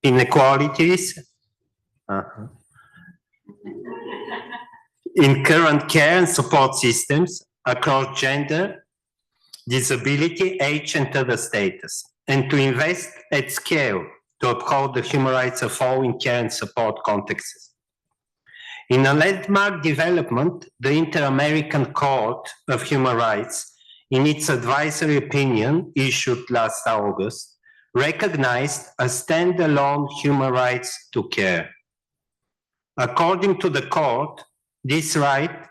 inequalities in current care and support systems across gender, disability, age, and other status, and to invest at scale to uphold the human rights of all in care and support contexts. In a landmark development, the Inter-American Court of Human Rights, in its advisory opinion issued last August, recognized a standalone human rights to care. According to the court, this right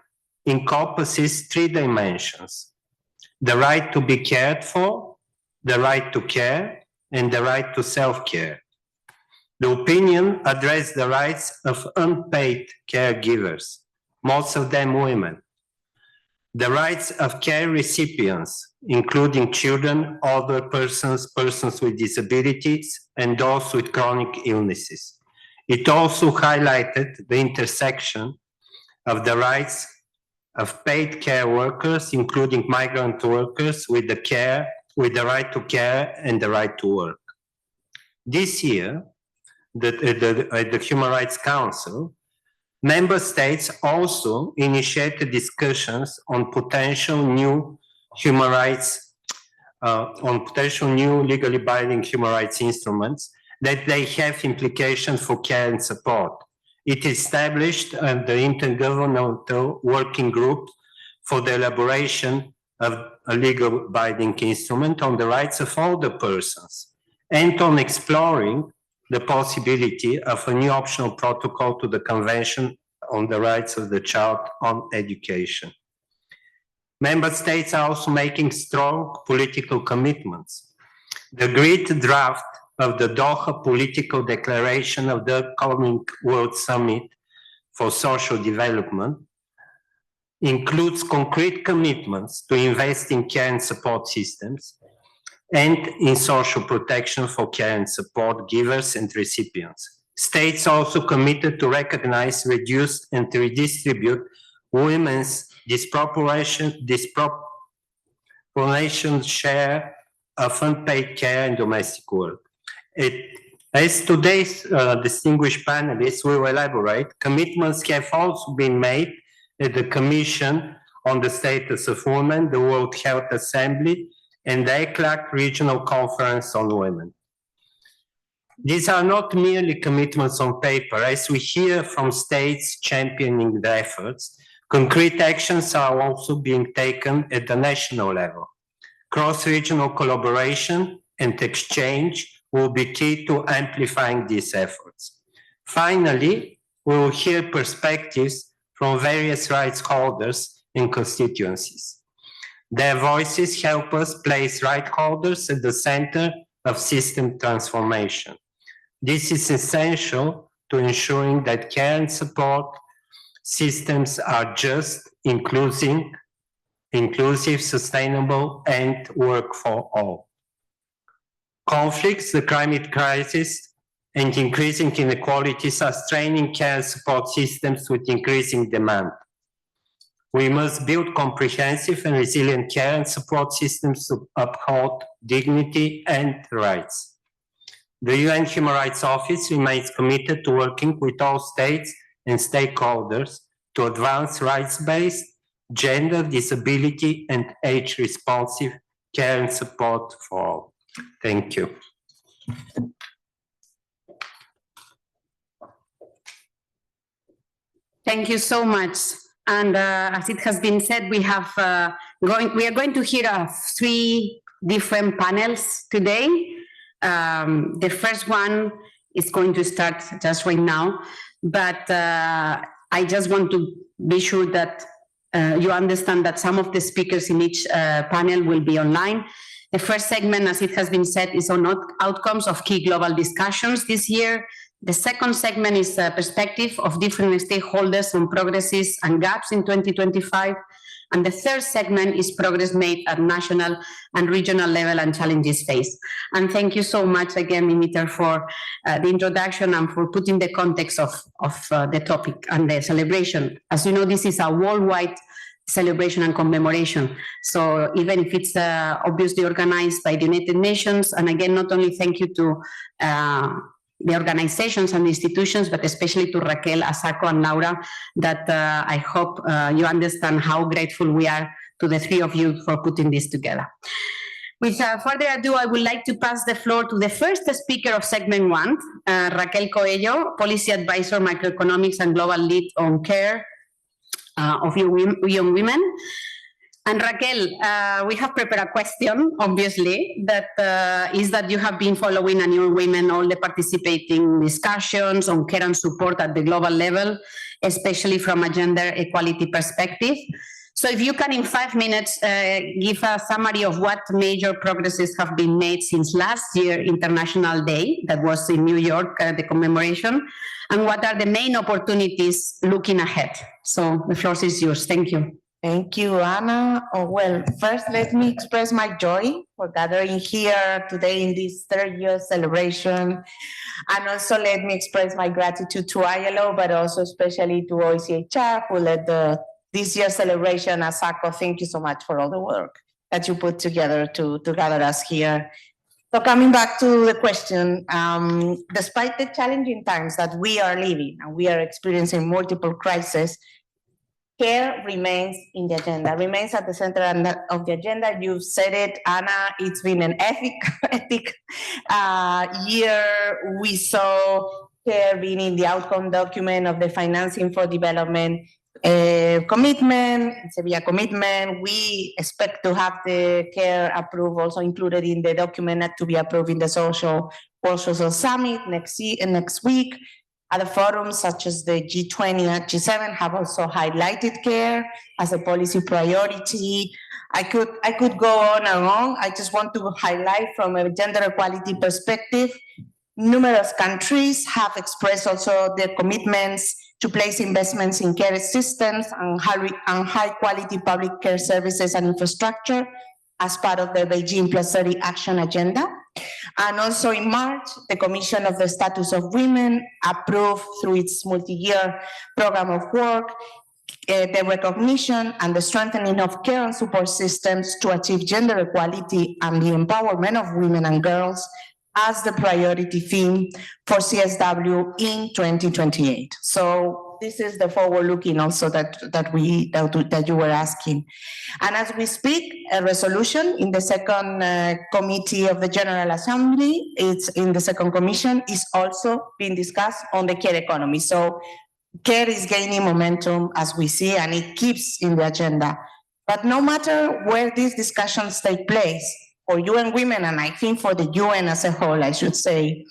encompasses three dimensions: the right to be cared for, the right to care, and the right to self-care. The opinion addressed the rights of unpaid caregivers, most of them women, the rights of care recipients, including children, older persons, persons with disabilities, and those with chronic illnesses. It also highlighted the intersection of the rights of paid care workers, including migrant workers, with the right to care and the right to work. This year, the Human Rights Council, member states also initiated discussions on potential new human rights, on potential new legally binding human rights instruments that they have implications for care and support. It established the Intergovernmental Working Group for the elaboration of a legal binding instrument on the rights of older persons and on exploring the possibility of a new optional protocol to the Convention on the Rights of the Child on Education. Member states are also making strong political commitments. The agreed draft of the Doha Political Declaration of the coming World Summit for Social Development includes concrete commitments to invest in care and support systems and in social protection for care and support givers and recipients. States also committed to recognize, reduce, and redistribute women's disproportionate share of unpaid care and domestic work. As today's distinguished panelists will elaborate, commitments have also been made at the Commission on the Status of Women, the World Health Assembly, and the ECLAC Regional Conference on Women. These are not merely commitments on paper. As we hear from states championing the efforts, concrete actions are also being taken at the national level. Cross-regional collaboration and exchange will be key to amplifying these efforts. Finally, we will hear perspectives from various rights holders and constituencies. Their voices help us place right holders at the center of system transformation. This is essential to ensuring that care and support systems are just, inclusive, sustainable, and work for all. Conflicts, the climate crisis, and increasing inequalities are straining care and support systems with increasing demand. We must build comprehensive and resilient care and support systems to uphold dignity and rights. The UN Human Rights Office remains committed to working with all states and stakeholders to advance rights-based, gender, disability, and age-responsive care and support for all. Thank you. Thank you so much. And as it has been said, we are going to hear three different panels today. The first one is going to start just right now, but I just want to be sure that you understand that some of the speakers in each panel will be online. The first segment, as it has been said, is on outcomes of key global discussions this year. The second segment is a perspective of different stakeholders on progresses and gaps in 2025. And the third segment is progress made at national and regional level and challenges faced. And thank you so much again, Dimitar, for the introduction and for putting the context of the topic and the celebration. As you know, this is a worldwide celebration and commemoration. So even if it's obviously organized by the United Nations, and again, not only thank you to the organizations and the institutions, but especially to Raquel, Asako, and Laura, that I hope you understand how grateful we are to the three of you for putting this together. Without further ado, I would like to pass the floor to the first speaker of segment one, Raquel Coello, Policy Advisor, Microeconomics and Global Lead on Care of Young Women. And Raquel, we have prepared a question, obviously, that is that you have been following on Young Women all the participating discussions on care and support at the global level, especially from a gender equality perspective. So if you can, in 5 minutes, give a summary of what major progresses have been made since last year International Day, that was in New York, the commemoration, and what are the main opportunities looking ahead. So the floor is yours. Thank you. Thank you, Anna. Oh, well, first, let me express my joy for gathering here today in this third year celebration. And also let me express my gratitude to ILO, but also especially to OECHR, who led this year's celebration. Asako, thank you so much for all the work that you put together to gather us here. So coming back to the question, despite the challenging times that we are living and we are experiencing multiple crises, care remains in the agenda, remains at the center of the agenda. You've said it, Anna, it's been an epic year. We saw care being in the outcome document of the Financing for Development commitment, Sevilla commitment. We expect to have the care approved, also included in the document to be approved in the World Social Summit next week. Other forums such as the G20 and G7 have also highlighted care as a policy priority. I could go on and on. I just want to highlight from a gender equality perspective, numerous countries have expressed also their commitments to place investments in care systems and high quality public care services and infrastructure as part of the Beijing +30 action agenda. And also in March, the Commission of the Status of Women approved through its multi-year program of work the recognition and the strengthening of care and support systems to achieve gender equality and the empowerment of women and girls as the priority theme for CSW in 2028. So this is the forward-looking also that you were asking. And as we speak, a resolution in the second committee of the General Assembly, it's in the second commission, is also being discussed on the care economy. So care is gaining momentum as we see, and it keeps in the agenda. But no matter where these discussions take place, for UN Women, and I think for the UN as a whole, I should say,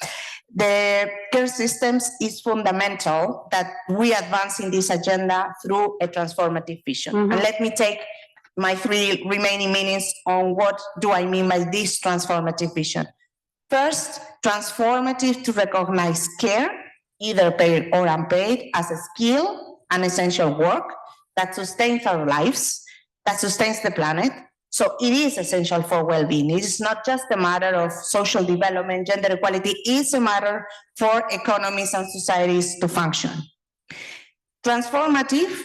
the care systems is fundamental that we advance in this agenda through a transformative vision. And let me take my 3 remaining minutes on what do I mean by this transformative vision. First, transformative to recognize care, either paid or unpaid, as a skill and essential work that sustains our lives, that sustains the planet. So it is essential for well-being. It is not just a matter of social development, gender equality, it's a matter for economies and societies to function. Transformative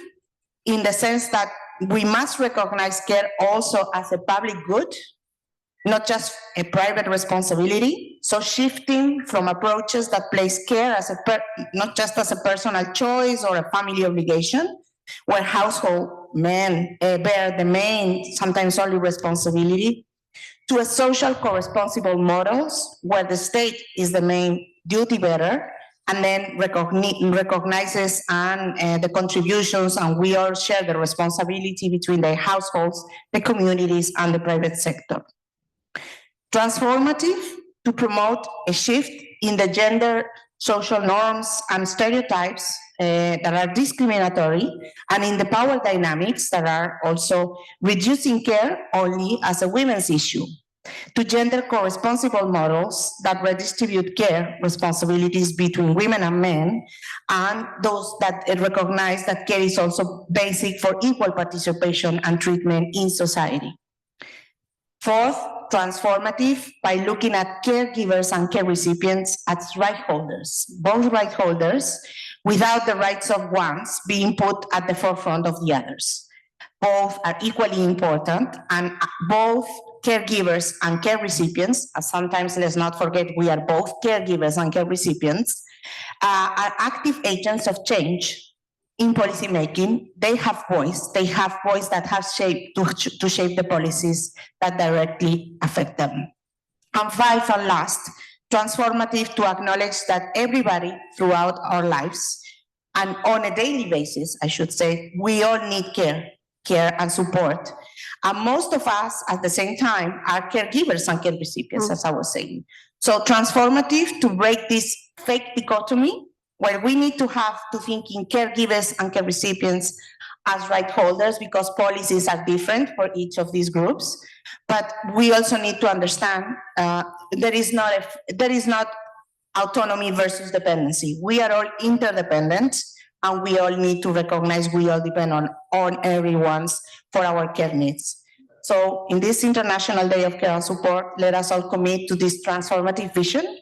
in the sense that we must recognize care also as a public good, not just a private responsibility. So shifting from approaches that place care as not just as a personal choice or a family obligation, where household men bear the main, sometimes only responsibility, to a social co-responsible models where the state is the main duty bearer and then recognizes and the contributions, and we all share the responsibility between the households, the communities, and the private sector. Transformative to promote a shift in the gender social norms and stereotypes that are discriminatory, and in the power dynamics that are also reducing care only as a women's issue, to gender co-responsible models that redistribute care responsibilities between women and men, and those that recognize that care is also basic for equal participation and treatment in society. Fourth, transformative by looking at caregivers and care recipients as right holders, both right holders, without the rights of ones being put at the forefront of the others. Both are equally important, and both caregivers and care recipients, as sometimes let's not forget we are both caregivers and care recipients, are active agents of change in policymaking. They have voice that has shaped to shape the policies that directly affect them. And five and last, transformative to acknowledge that everybody throughout our lives and on a daily basis, I should say, we all need care and support. And most of us at the same time are caregivers and care recipients, as I was saying. So transformative to break this fake dichotomy where we need to have to think in caregivers and care recipients as right holders because policies are different for each of these groups. But we also need to understand there is not autonomy versus dependency. We are all interdependent and we all need to recognize we all depend on everyone's for our care needs. So in this International Day of Care and Support, let us all commit to this transformative vision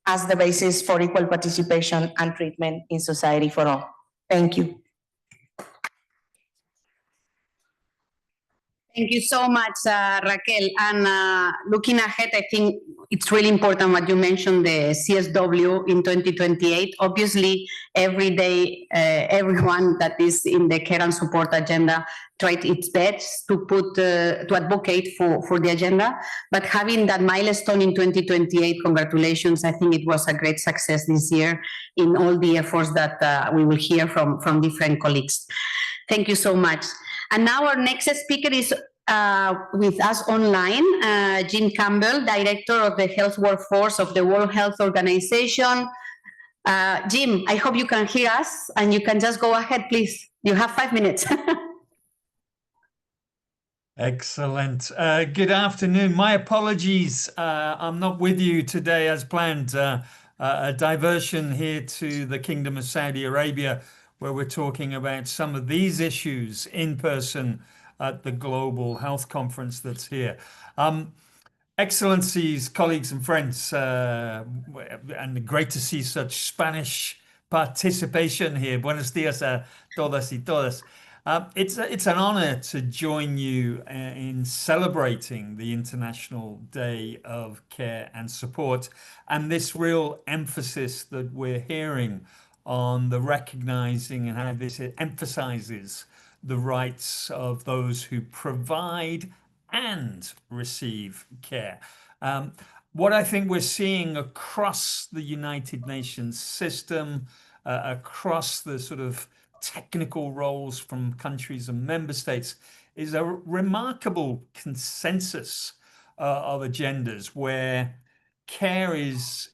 as the basis for equal participation and treatment in society for all. Thank you. Thank you so much, Raquel. And looking ahead, I think it's really important what you mentioned, the CSW in 2028. Obviously, every day, everyone that is in the care and support agenda tried its best to to advocate for the agenda. But having that milestone in 2028, congratulations. I think it was a great success this year in all the efforts that we will hear from different colleagues. Thank you so much. And now our next speaker is with us online, Jim Campbell, Director of the Health Workforce of the World Health Organization. Jim, I hope you can hear us and you can just go ahead, please. You have 5 minutes. Excellent. Good afternoon. My apologies. I'm not with you today as planned. A diversion here to the Kingdom of Saudi Arabia, where we're talking about some of these issues in person at the Global Health Conference that's here. Excellencies, colleagues and friends, and great to see such Spanish participation here. Buenos dias a todas y todas. It's an honor to join you in celebrating the International Day of Care and Support and this real emphasis that we're hearing on the recognizing and how this emphasizes the rights of those who provide and receive care. What I think we're seeing across the United Nations system, across the sort of technical roles from countries and member states, is a remarkable consensus of agendas where care is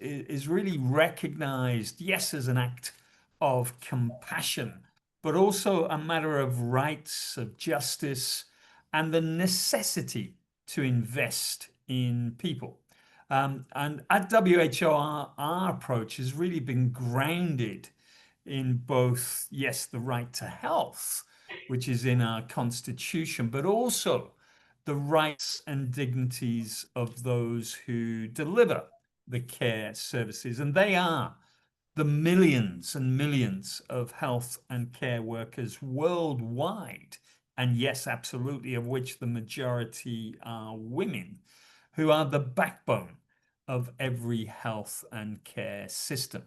really recognized, yes, as an act of compassion, but also a matter of rights, of justice, and the necessity to invest in people. And at WHO, our approach has really been grounded in both, yes, the right to health, which is in our constitution, but also the rights and dignities of those who deliver the care services. And they are the millions and millions of health and care workers worldwide, and yes, absolutely, of which the majority are women, who are the backbone of every health and care system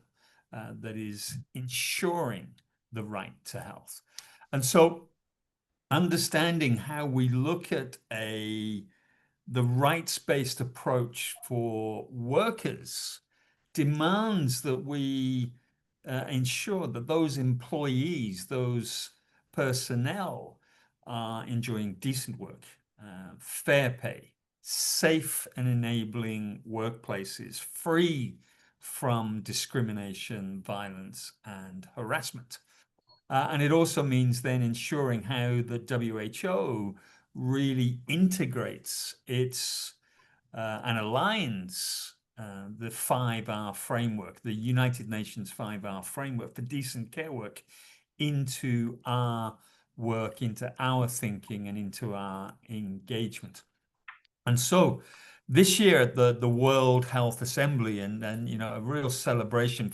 that is ensuring the right to health. And so understanding how we look at the rights-based approach for workers demands that we ensure that those employees, those personnel are enjoying decent work, fair pay, safe and enabling workplaces, free from discrimination, violence, and harassment. And it also means then ensuring how the WHO really integrates its and aligns the 5R framework, the United Nations 5R framework for decent care work, into our work, into our thinking, and into our engagement. And so this year at the World Health Assembly, and you know, a real celebration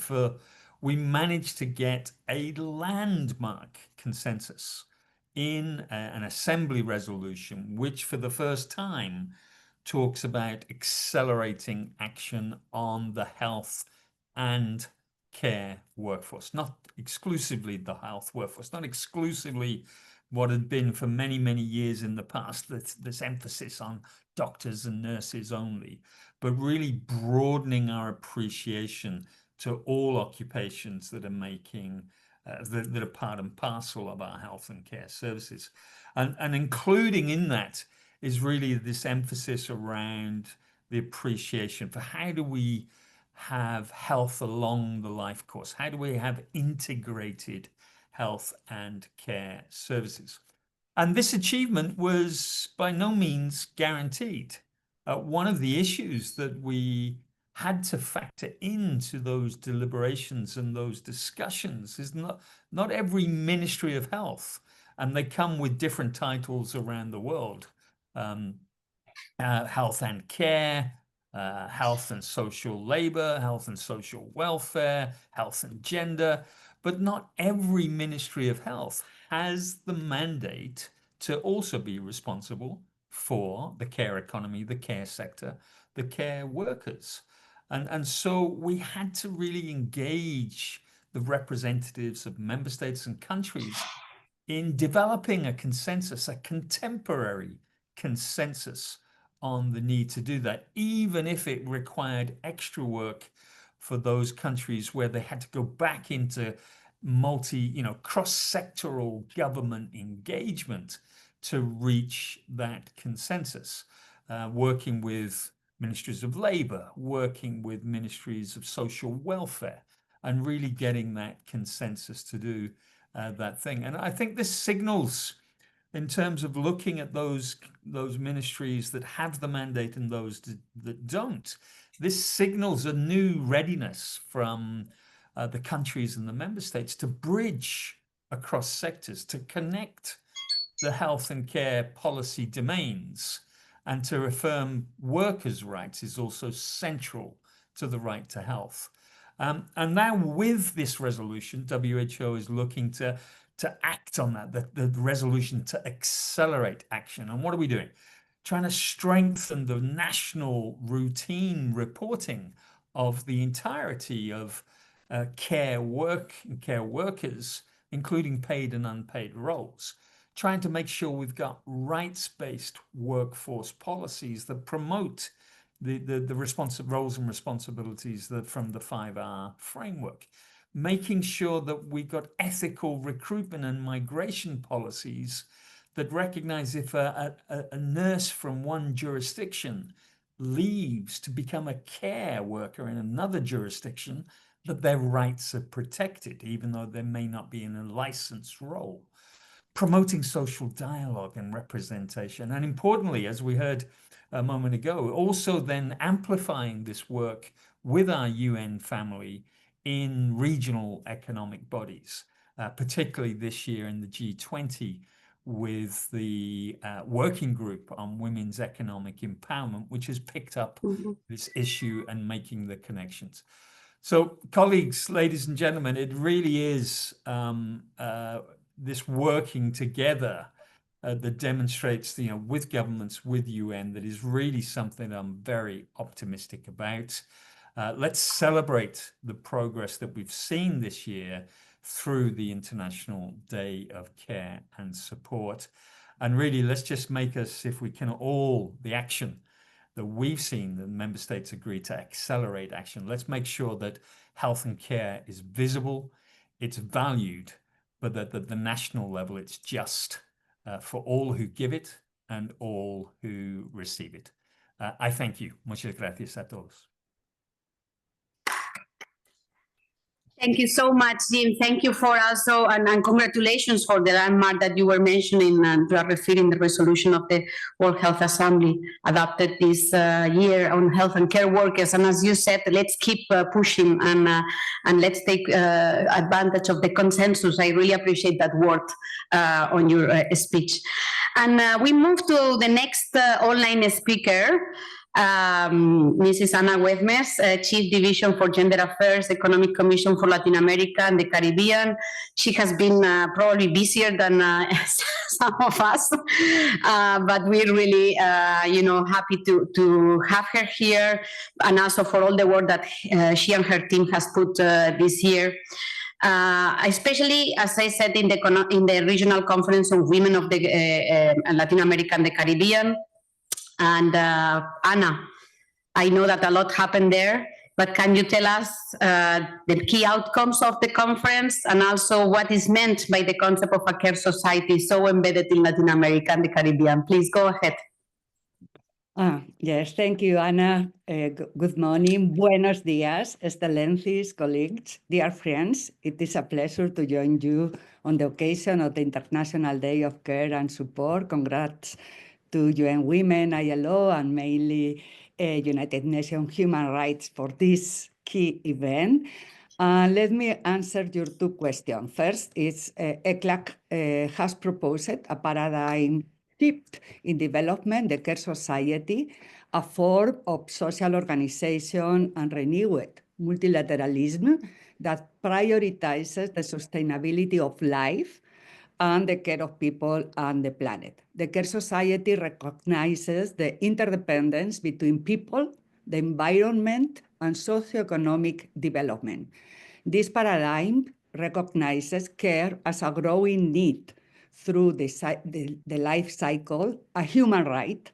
we managed to get a landmark consensus in an assembly resolution, which for the first time talks about accelerating action on the health and care workforce, not exclusively the health workforce, not exclusively what had been for many, many years in the past, this emphasis on doctors and nurses only, but really broadening our appreciation to all occupations that are making, that are part and parcel of our health and care services. And including in that is really this emphasis around the appreciation for how do we have health along the life course? How do we have integrated health and care services? And this achievement was by no means guaranteed. One of the issues that we had to factor into those deliberations and those discussions is not every Ministry of Health, and they come with different titles around the world, health and care, health and social labor, health and social welfare, health and gender, but not every Ministry of Health has the mandate to also be responsible for the care economy, the care sector, the care workers. And so we had to really engage the representatives of member states and countries in developing a consensus, a contemporary consensus on the need to do that, even if it required extra work for those countries where they had to go back into cross-sectoral government engagement to reach that consensus, working with ministries of labor, working with ministries of social welfare, and really getting that consensus to do that thing. And I think this signals, in terms of looking at those ministries that have the mandate and those that don't, this signals a new readiness from the countries and the member states to bridge across sectors, to connect the health and care policy domains, and to affirm workers' rights is also central to the right to health. And now with this resolution, WHO is looking to act on that, the resolution to accelerate action. And what are we doing? Trying to strengthen the national routine reporting of the entirety of care workers, including paid and unpaid roles. Trying to make sure we've got rights-based workforce policies that promote the responsive roles and responsibilities from the 5R framework. Making sure that we've got ethical recruitment and migration policies that recognize if a nurse from one jurisdiction leaves to become a care worker in another jurisdiction, that their rights are protected, even though they may not be in a licensed role. Promoting social dialogue and representation. And importantly, as we heard a moment ago, also then amplifying this work with our UN family in regional economic bodies, particularly this year in the G20 with the working group on women's economic empowerment, which has picked up this issue and making the connections. So colleagues, ladies and gentlemen, it really is this working together that demonstrates, with governments, with UN, that is really something I'm very optimistic about. Let's celebrate the progress that we've seen this year through the International Day of Care and Support. And really, let's just make us, if we can, the action that we've seen, the member states agree to accelerate action. Let's make sure that health and care is visible, it's valued, but that at the national level, it's just for all who give it and all who receive it. I thank you. Muchas gracias a todos. Thank you so much, Jim. Thank you for also, and congratulations for the landmark that you were mentioning, and you are referring the resolution of the World Health Assembly adopted this year on health and care workers. And as you said, let's keep pushing and let's take advantage of the consensus. I really appreciate that word on your speech. And we move to the next online speaker. Mrs. Ana Huezmes, Chief Division for Gender Affairs, Economic Commission for Latin America and the Caribbean. She has been probably busier than some of us, but we're really, happy to have her here, and also for all the work that she and her team has put this year. Especially, as I said, in the Regional Conference of Women of the Latin America and the Caribbean. And Anna, I know that a lot happened there, but can you tell us the key outcomes of the conference and also what is meant by the concept of a care society so embedded in Latin America and the Caribbean? Please go ahead. Yes, thank you, Ana. Good morning. Buenos días, excellencies, colleagues, dear friends. It is a pleasure to join you on the occasion of the International Day of Care and Support. Congrats to UN Women, ILO, and mainly United Nations Human Rights for this key event. Let me answer your two questions. First is ECLAC has proposed a paradigm shift in development, the care society, a form of social organization and renewed multilateralism that prioritizes the sustainability of life and the care of people and the planet. The care society recognizes the interdependence between people, the environment, and socioeconomic development. This paradigm recognizes care as a growing need through the life cycle, a human right,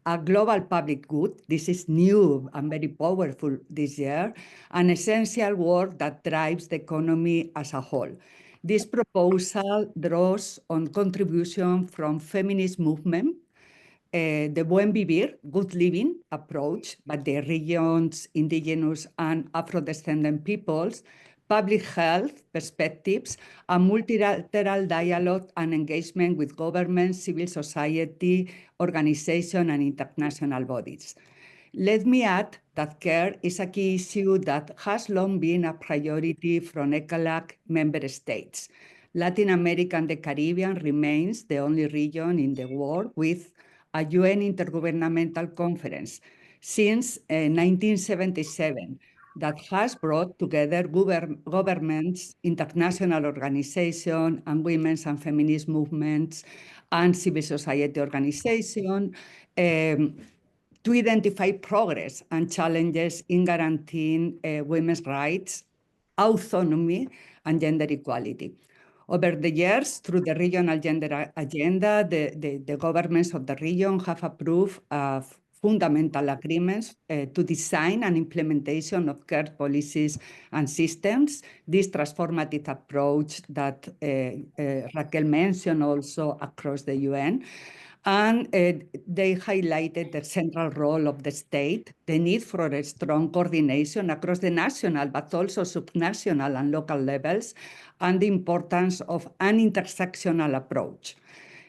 a global public good. This is new and very powerful this year, an essential work that drives the economy as a whole. This proposal draws on contribution from feminist movement, the Buen Vivir, good living approach by the region's indigenous and Afro-descendant peoples, public health perspectives, a multilateral dialogue and engagement with government, civil society, organization, and international bodies. Let me add that care is a key issue that has long been a priority from ECLAC member states. Latin America and the Caribbean remains the only region in the world with a UN Intergovernmental Conference since 1977 that has brought together governments, international organizations, and women's and feminist movements and civil society organizations to identify progress and challenges in guaranteeing women's rights, autonomy, and gender equality. Over the years, through the regional gender agenda, the governments of the region have approved fundamental agreements to design and implementation of care policies and systems. This transformative approach that Raquel mentioned also across the UN. And they highlighted the central role of the state, the need for a strong coordination across the national, but also subnational and local levels, and the importance of an intersectional approach.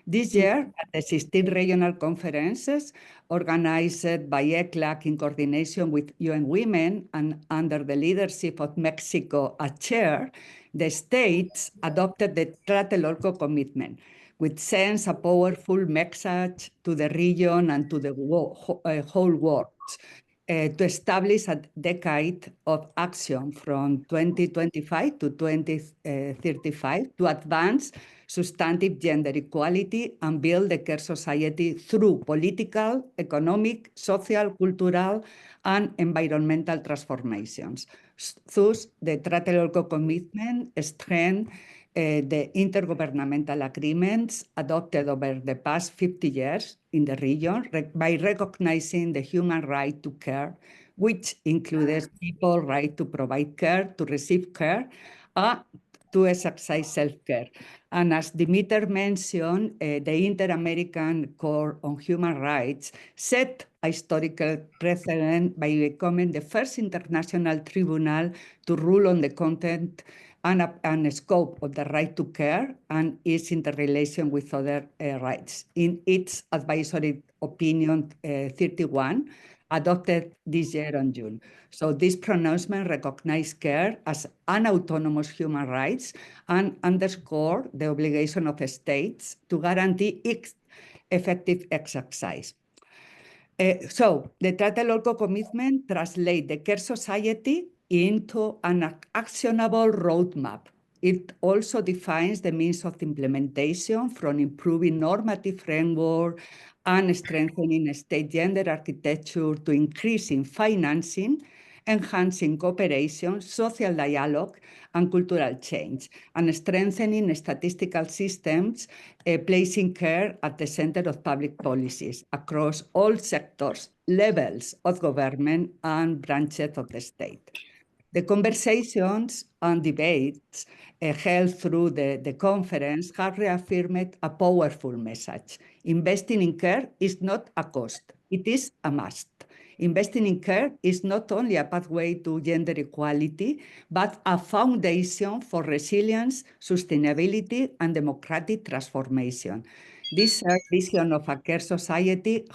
This year, at the 16 regional conferences organized by ECLAC in coordination with UN Women and under the leadership of Mexico as chair, the states adopted the Tlatelolco Commitment, which sends a powerful message to the region and to the whole world to establish a decade of action from 2025 to 2035 to advance substantive gender equality and build the care society through political, economic, social, cultural, and environmental transformations. Thus, the Tlatelolco Commitment strengthens the intergovernmental agreements adopted over the past 50 years in the region by recognizing the human right to care, which includes people's right to provide care, to receive care, to exercise self-care. And as Dimitar mentioned, the Inter-American Court on Human Rights set a historical precedent by becoming the first international tribunal to rule on the content and scope of the right to care and its interrelation with other rights. In its advisory opinion 31, adopted this year in June. So this pronouncement recognized care as an autonomous human right and underscored the obligation of states to guarantee its effective exercise. So the Tlatelolco commitment translates the care society into an actionable roadmap. It also defines the means of implementation, from improving normative framework and strengthening state gender architecture to increasing financing, enhancing cooperation, social dialogue, and cultural change, and strengthening statistical systems, placing care at the center of public policies across all sectors, levels of government, and branches of the state. The conversations and debates held through the conference have reaffirmed a powerful message. Investing in care is not a cost, it is a must. Investing in care is not only a pathway to gender equality, but a foundation for resilience, sustainability, and democratic transformation. This vision of a care society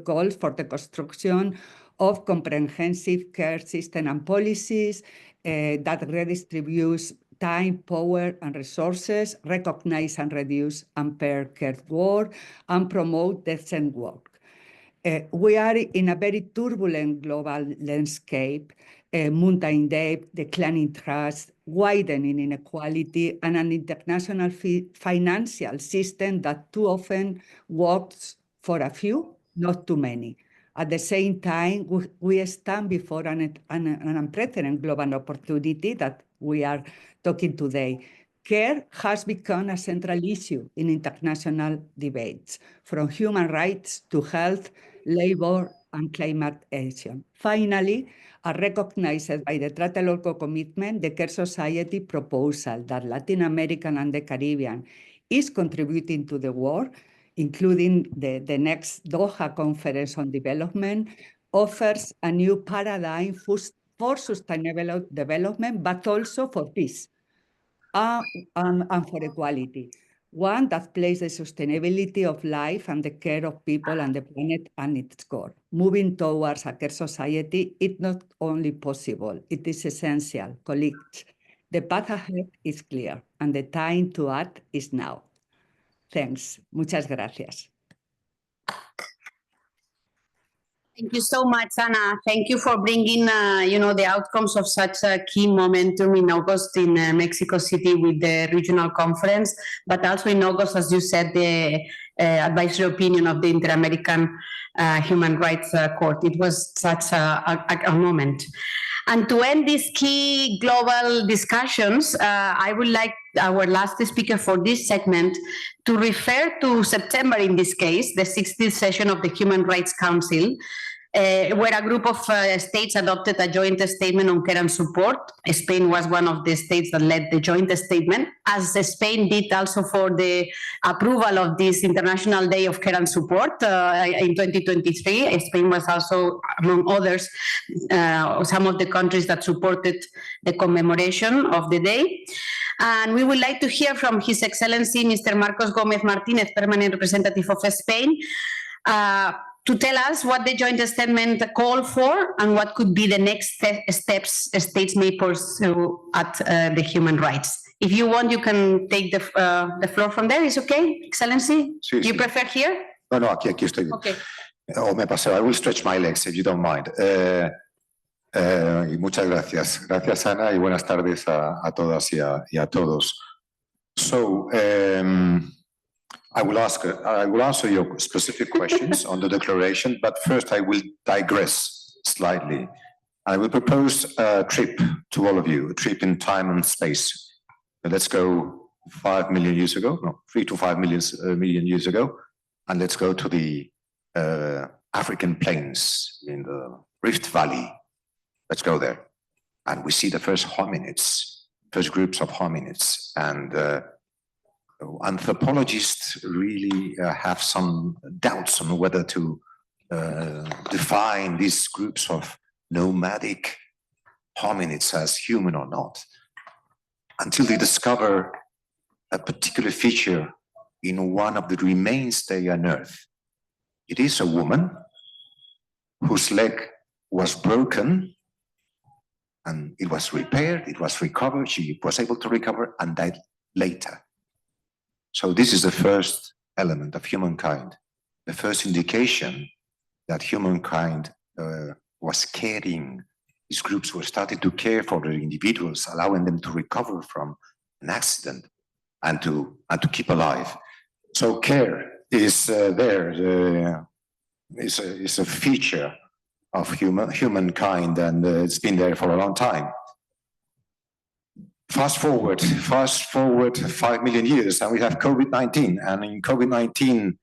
calls for the construction of comprehensive care system and policies that redistributes time, power, and resources, recognize and reduce unpaid care work, and promote decent work. We are in a very turbulent global landscape, mounting debt, declining trust, widening inequality, and an international financial system that too often works for a few, not too many. At the same time, we stand before an unprecedented global opportunity that we are talking today. Care has become a central issue in international debates, from human rights to health, labor, and climate action. Finally, as recognized by the Tlatelolco commitment, the Care Society proposal that Latin America and the Caribbean is contributing to the work, including the next Doha Conference on Development, offers a new paradigm for sustainable development, but also for peace and for equality. One that places the sustainability of life and the care of people and the planet at its core. Moving towards a care society is not only possible, it is essential. Colleagues, the path ahead is clear and the time to act is now. Thanks. Muchas gracias. Thank you so much, Ana. Thank you for bringing, the outcomes of such a key momentum in August in Mexico City with the regional conference, but also in August, as you said, the advisory opinion of the Inter-American Human Rights Court. It was such a moment. And to end these key global discussions, I would like our last speaker for this segment to refer to September, in this case, the 60th session of the Human Rights Council, where a group of states adopted a joint statement on care and support. Spain was one of the states that led the joint statement, as Spain did also for the approval of this International Day of Care and Support in 2023. Spain was also, among others, some of the countries that supported the commemoration of the day. And we would like to hear from His Excellency Mr. Marcos Gómez Martínez, Permanent Representative of Spain, to tell us what the joint statement called for and what could be the next steps states may pursue at the human rights. If you want, you can take the floor from there. Is okay, Excellency? Sí, Do you sí. prefer here? No, aquí estoy bien. Okay. O me paseo. I will stretch my legs if you don't mind. Y muchas gracias. Gracias, Ana, y buenas tardes a todas y a todos. So, I will answer your specific questions on the declaration, but first I will digress slightly. I will propose a trip to all of you, a trip in time and space. Let's go 5 million years ago, no, 3 to 5 million years ago, and let's go to the African plains in the Rift Valley. Let's go there. And we see the first hominids, first groups of hominids, and anthropologists really have some doubts on whether to define these groups of nomadic hominids as human or not, until they discover a particular feature in one of the remains they unearth. It is a woman whose leg was broken, and it was repaired, it was recovered, she was able to recover and died later. So this is the first element of humankind, the first indication that humankind was caring. These groups were starting to care for their individuals, allowing them to recover from an accident and to keep alive. So care is is a feature of humankind, and it's been there for a long time. Fast forward 5 million years, and we have COVID-19. And in COVID-19,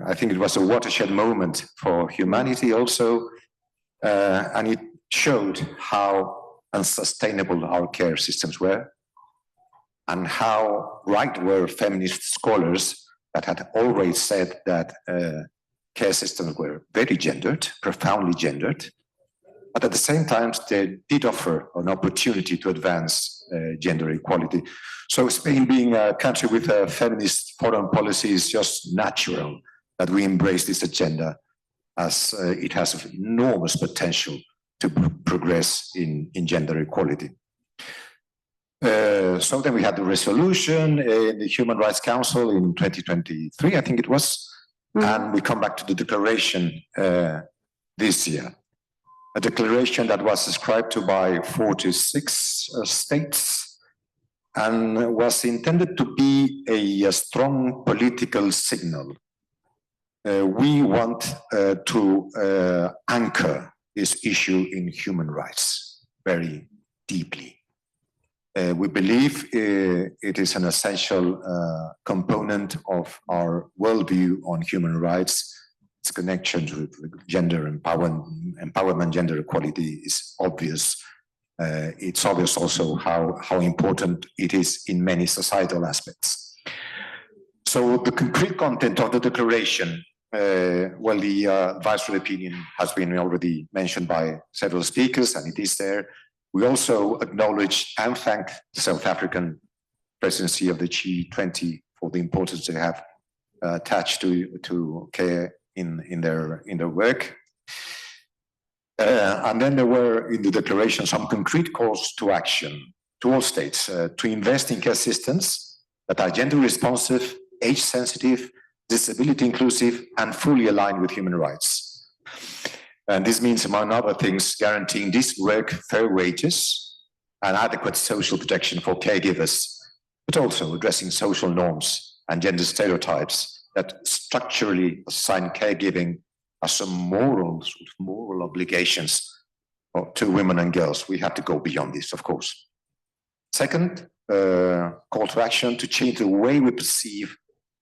I think it was a watershed moment for humanity also, and it showed how unsustainable our care systems were, and how right were feminist scholars that had always said that care systems were very gendered, profoundly gendered, but at the same time, they did offer an opportunity to advance gender equality. So Spain being a country with a feminist foreign policy is just natural that we embrace this agenda, as it has enormous potential to progress in gender equality. So then we had the resolution in the Human Rights Council in 2023, I think it was, and we come back to the declaration this year. A declaration that was subscribed to by 46 states and was intended to be a strong political signal. We want to anchor this issue in human rights very deeply. We believe it is an essential component of our worldview on human rights. Its connection with gender empowerment, gender equality is obvious. It's obvious also how important it is in many societal aspects. So the concrete content of the declaration, well, the advisory opinion has been already mentioned by several speakers, and it is there. We also acknowledge and thank the South African presidency of the G20 for the importance they have attached to care in their work. And then there were in the declaration some concrete calls to action to all states to invest in care systems that are gender responsive, age sensitive, disability inclusive, and fully aligned with human rights. And this means, among other things, guaranteeing decent work, fair wages, and adequate social protection for caregivers, but also addressing social norms and gender stereotypes that structurally assign caregiving as some moral obligations to women and girls. We have to go beyond this, of course. Second, call to action to change the way we perceive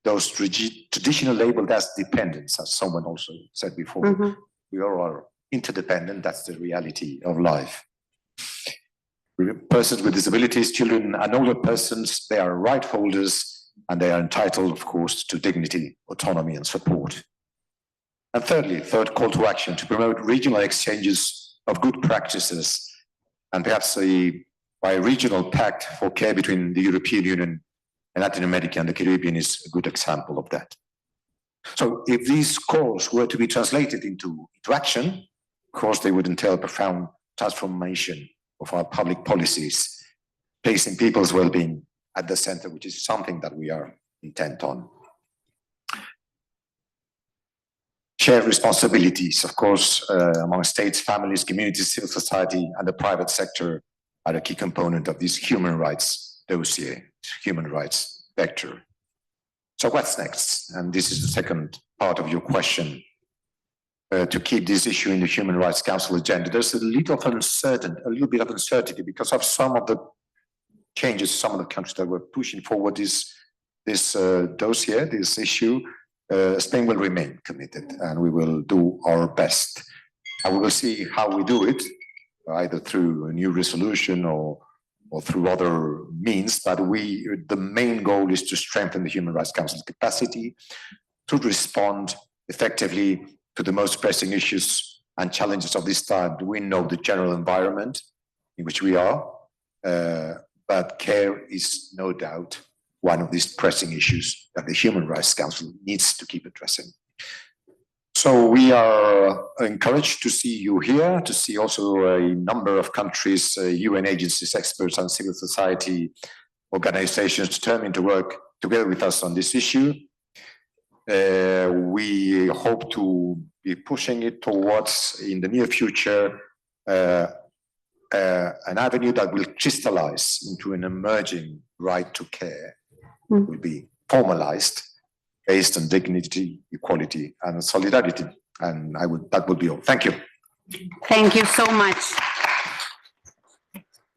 those traditional labeled as dependents, as someone also said before. We all are interdependent, that's the reality of life. Persons with disabilities, children and older persons, they are right holders, and they are entitled, of course, to dignity, autonomy, and support. And thirdly, third call to action to promote regional exchanges of good practices, and perhaps by a regional pact for care between the European Union and Latin America and the Caribbean is a good example of that. So if these calls were to be translated into action, of course, they would entail profound transformation of our public policies, placing people's well-being at the center, which is something that we are intent on. Shared responsibilities, of course, among states, families, communities, civil society, and the private sector are a key component of this human rights dossier, human rights vector. So what's next? And this is the second part of your question. To keep this issue in the Human Rights Council agenda, there's a little bit of uncertainty because of some of the changes, some of the countries that were pushing forward this dossier, this issue. Spain will remain committed, and we will do our best. And we will see how we do it, either through a new resolution or through other means. But the main goal is to strengthen the Human Rights Council's capacity to respond effectively to the most pressing issues and challenges of this time. We know the general environment in which we are, but care is no doubt one of these pressing issues that the Human Rights Council needs to keep addressing. So we are encouraged to see you here, to see also a number of countries, UN agencies, experts, and civil society organizations determined to work together with us on this issue. We hope to be pushing it towards, in the near future, an avenue that will crystallize into an emerging right to care, will be formalized based on dignity, equality, and solidarity. And that would be all. Thank you. Thank you so much.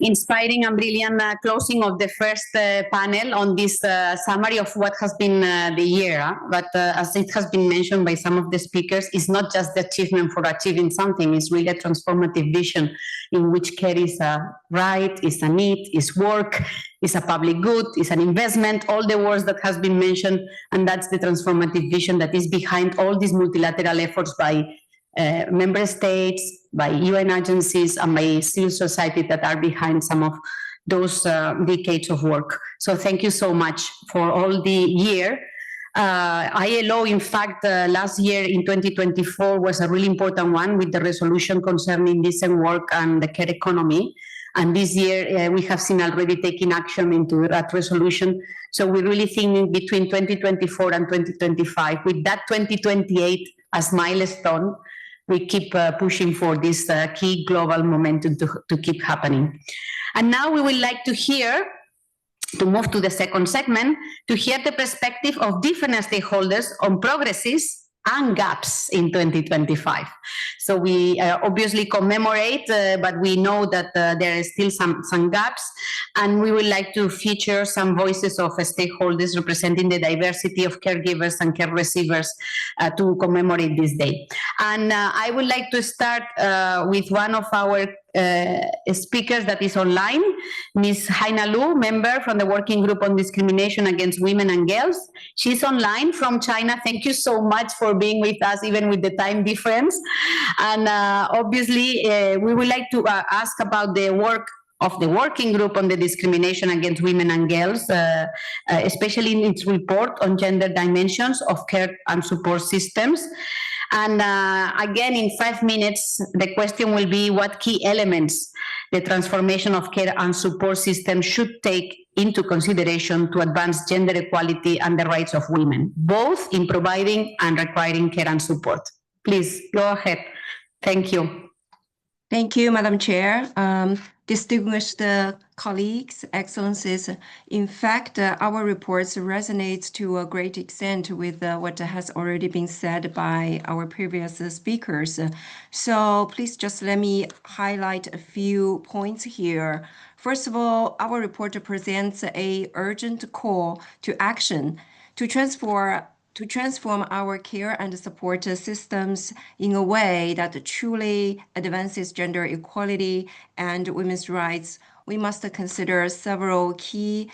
Inspiring and brilliant closing of the first panel on this summary of what has been the year. But as it has been mentioned by some of the speakers, it's not just the achievement for achieving something, it's really a transformative vision in which care is a right, is a need, is work, is a public good, is an investment, all the words that has been mentioned, and that's the transformative vision that is behind all these multilateral efforts by member states, by UN agencies, and by civil society that are behind some of those decades of work. So thank you so much for all the year. ILO, in fact, last year in 2024 was a really important one with the resolution concerning decent work and the care economy. And this year we have seen already taking action into that resolution. So we really think between 2024 and 2025, with that 2028 as milestone, we keep pushing for this key global momentum to keep happening. And now we would like to move to the second segment, to hear the perspective of different stakeholders on progresses and gaps in 2025. So we obviously commemorate, but we know that there are still some gaps, and we would like to feature some voices of stakeholders representing the diversity of caregivers and care receivers to commemorate this day. And I would like to start with one of our speakers that is online, Ms. Haina Lu, member from the Working Group on Discrimination Against Women and Girls. She's online from China. Thank you so much for being with us, even with the time difference. And obviously, we would like to ask about the work of the Working Group on the Discrimination Against Women and Girls, especially in its report on gender dimensions of care and support systems. And again, in 5 minutes, the question will be what key elements the transformation of care and support systems should take into consideration to advance gender equality and the rights of women, both in providing and requiring care and support. Please go ahead. Thank you. Thank you, Madam Chair. Distinguished colleagues, excellencies, in fact, our reports resonate to a great extent with what has already been said by our previous speakers. So please just let me highlight a few points here. First of all, our report presents an urgent call to action to transform our care and support systems in a way that truly advances gender equality and women's rights. We must consider several key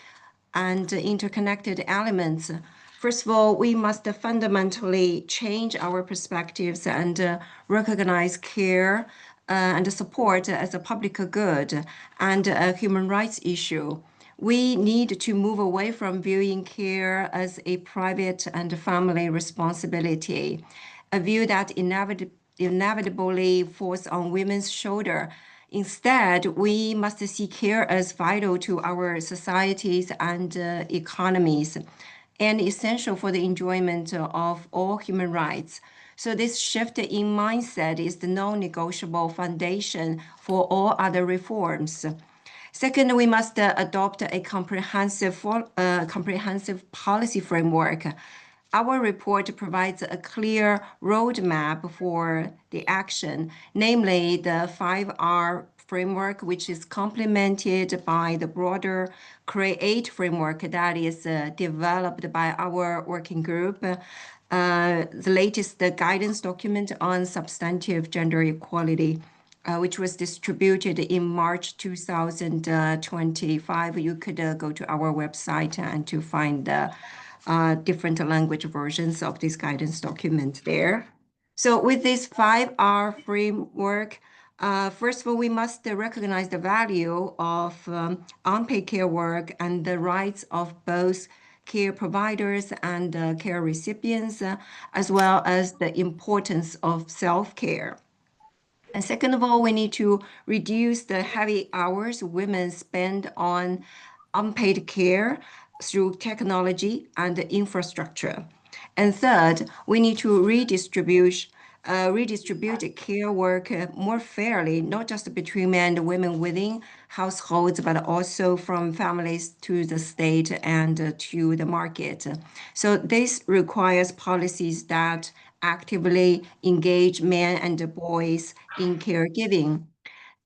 and interconnected elements. First of all, we must fundamentally change our perspectives and recognize care and support as a public good and a human rights issue. We need to move away from viewing care as a private and family responsibility, a view that inevitably falls on women's shoulders. Instead, we must see care as vital to our societies and economies and essential for the enjoyment of all human rights. So this shift in mindset is the non-negotiable foundation for all other reforms. Second, we must adopt a comprehensive policy framework. Our report provides a clear roadmap for the action, namely the 5R framework, which is complemented by the broader CREATE framework that is developed by our working group. The latest guidance document on substantive gender equality, which was distributed in March 2025. You could go to our website and to find the different language versions of this guidance document there. So with this 5R framework, first of all, we must recognize the value of unpaid care work and the rights of both care providers and care recipients, as well as the importance of self-care. And second of all, we need to reduce the heavy hours women spend on unpaid care through technology and infrastructure. And third, we need to redistribute redistribute care work more fairly, not just between men and women within households, but also from families to the state and to the market. So this requires policies that actively engage men and boys in caregiving.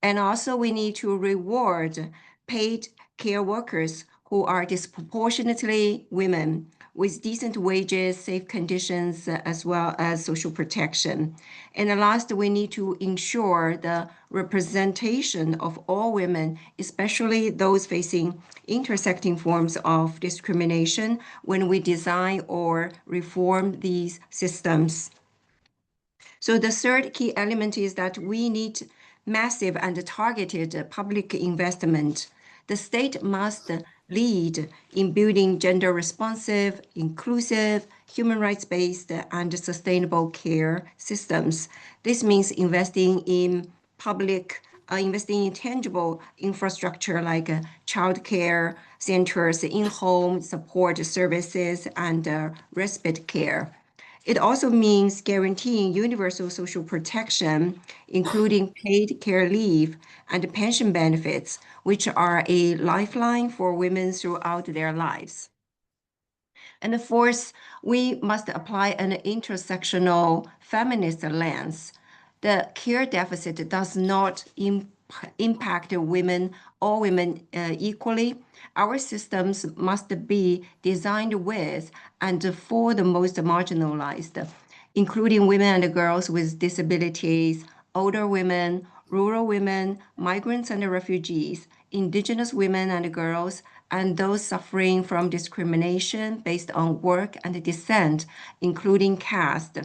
And also we need to reward paid care workers who are disproportionately women with decent wages, safe conditions, as well as social protection. And last, we need to ensure the representation of all women, especially those facing intersecting forms of discrimination, when we design or reform these systems. So the third key element is that we need massive and targeted public investment. The state must lead in building gender responsive, inclusive, human rights based, and sustainable care systems. This means investing in tangible infrastructure like childcare centers, in-home support services, and respite care. It also means guaranteeing universal social protection, including paid care leave and pension benefits, which are a lifeline for women throughout their lives. And fourth, we must apply an intersectional feminist lens. The care deficit does not impact all women equally. Our systems must be designed with and for the most marginalized, including women and girls with disabilities, older women, rural women, migrants and refugees, indigenous women and girls, and those suffering from discrimination based on work and descent, including caste.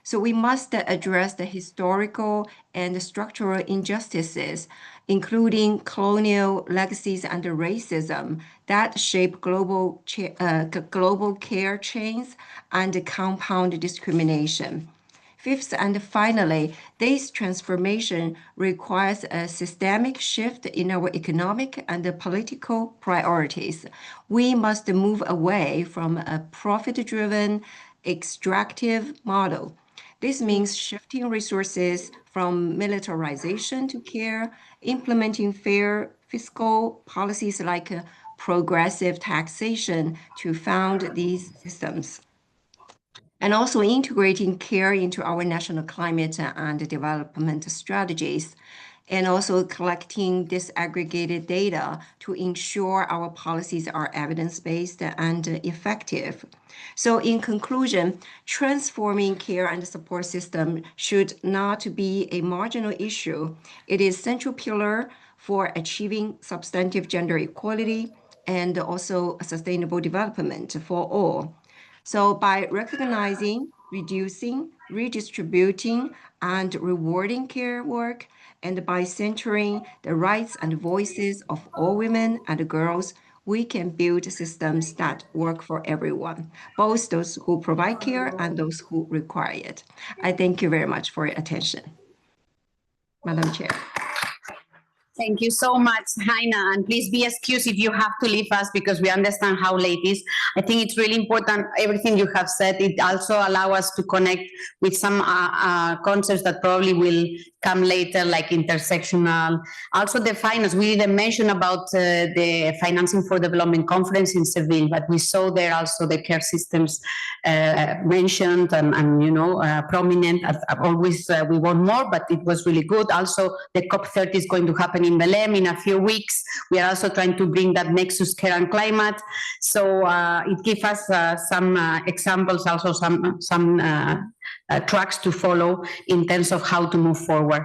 So we must address the historical and structural injustices, including colonial legacies and racism that shape global care chains and compound discrimination. Fifth and finally, this transformation requires a systemic shift in our economic and political priorities. We must move away from a profit-driven, extractive model. This means shifting resources from militarization to care, implementing fair fiscal policies like progressive taxation to fund these systems, and also integrating care into our national climate and development strategies, and also collecting disaggregated data to ensure our policies are evidence-based and effective. So in conclusion, transforming care and support system should not be a marginal issue. It is a central pillar for achieving substantive gender equality and also sustainable development for all. So by recognizing, reducing, redistributing, and rewarding care work, and by centering the rights and voices of all women and girls, we can build systems that work for everyone, both those who provide care and those who require it. I thank you very much for your attention. Madam Chair. Thank you so much, Heina, and please be excused if you have to leave us because we understand how late it is. I think it's really important, everything you have said. It also allows us to connect with some concepts that probably will come later, like intersectional. Also the finance, we didn't mention about the Financing for Development Conference in Seville, but we saw there also the care systems mentioned and prominent. Always we want more, but it was really good. Also, the COP30 is going to happen in Belém in a few weeks. We are also trying to bring that nexus care and climate. So it gives us some examples, also some tracks to follow in terms of how to move forward.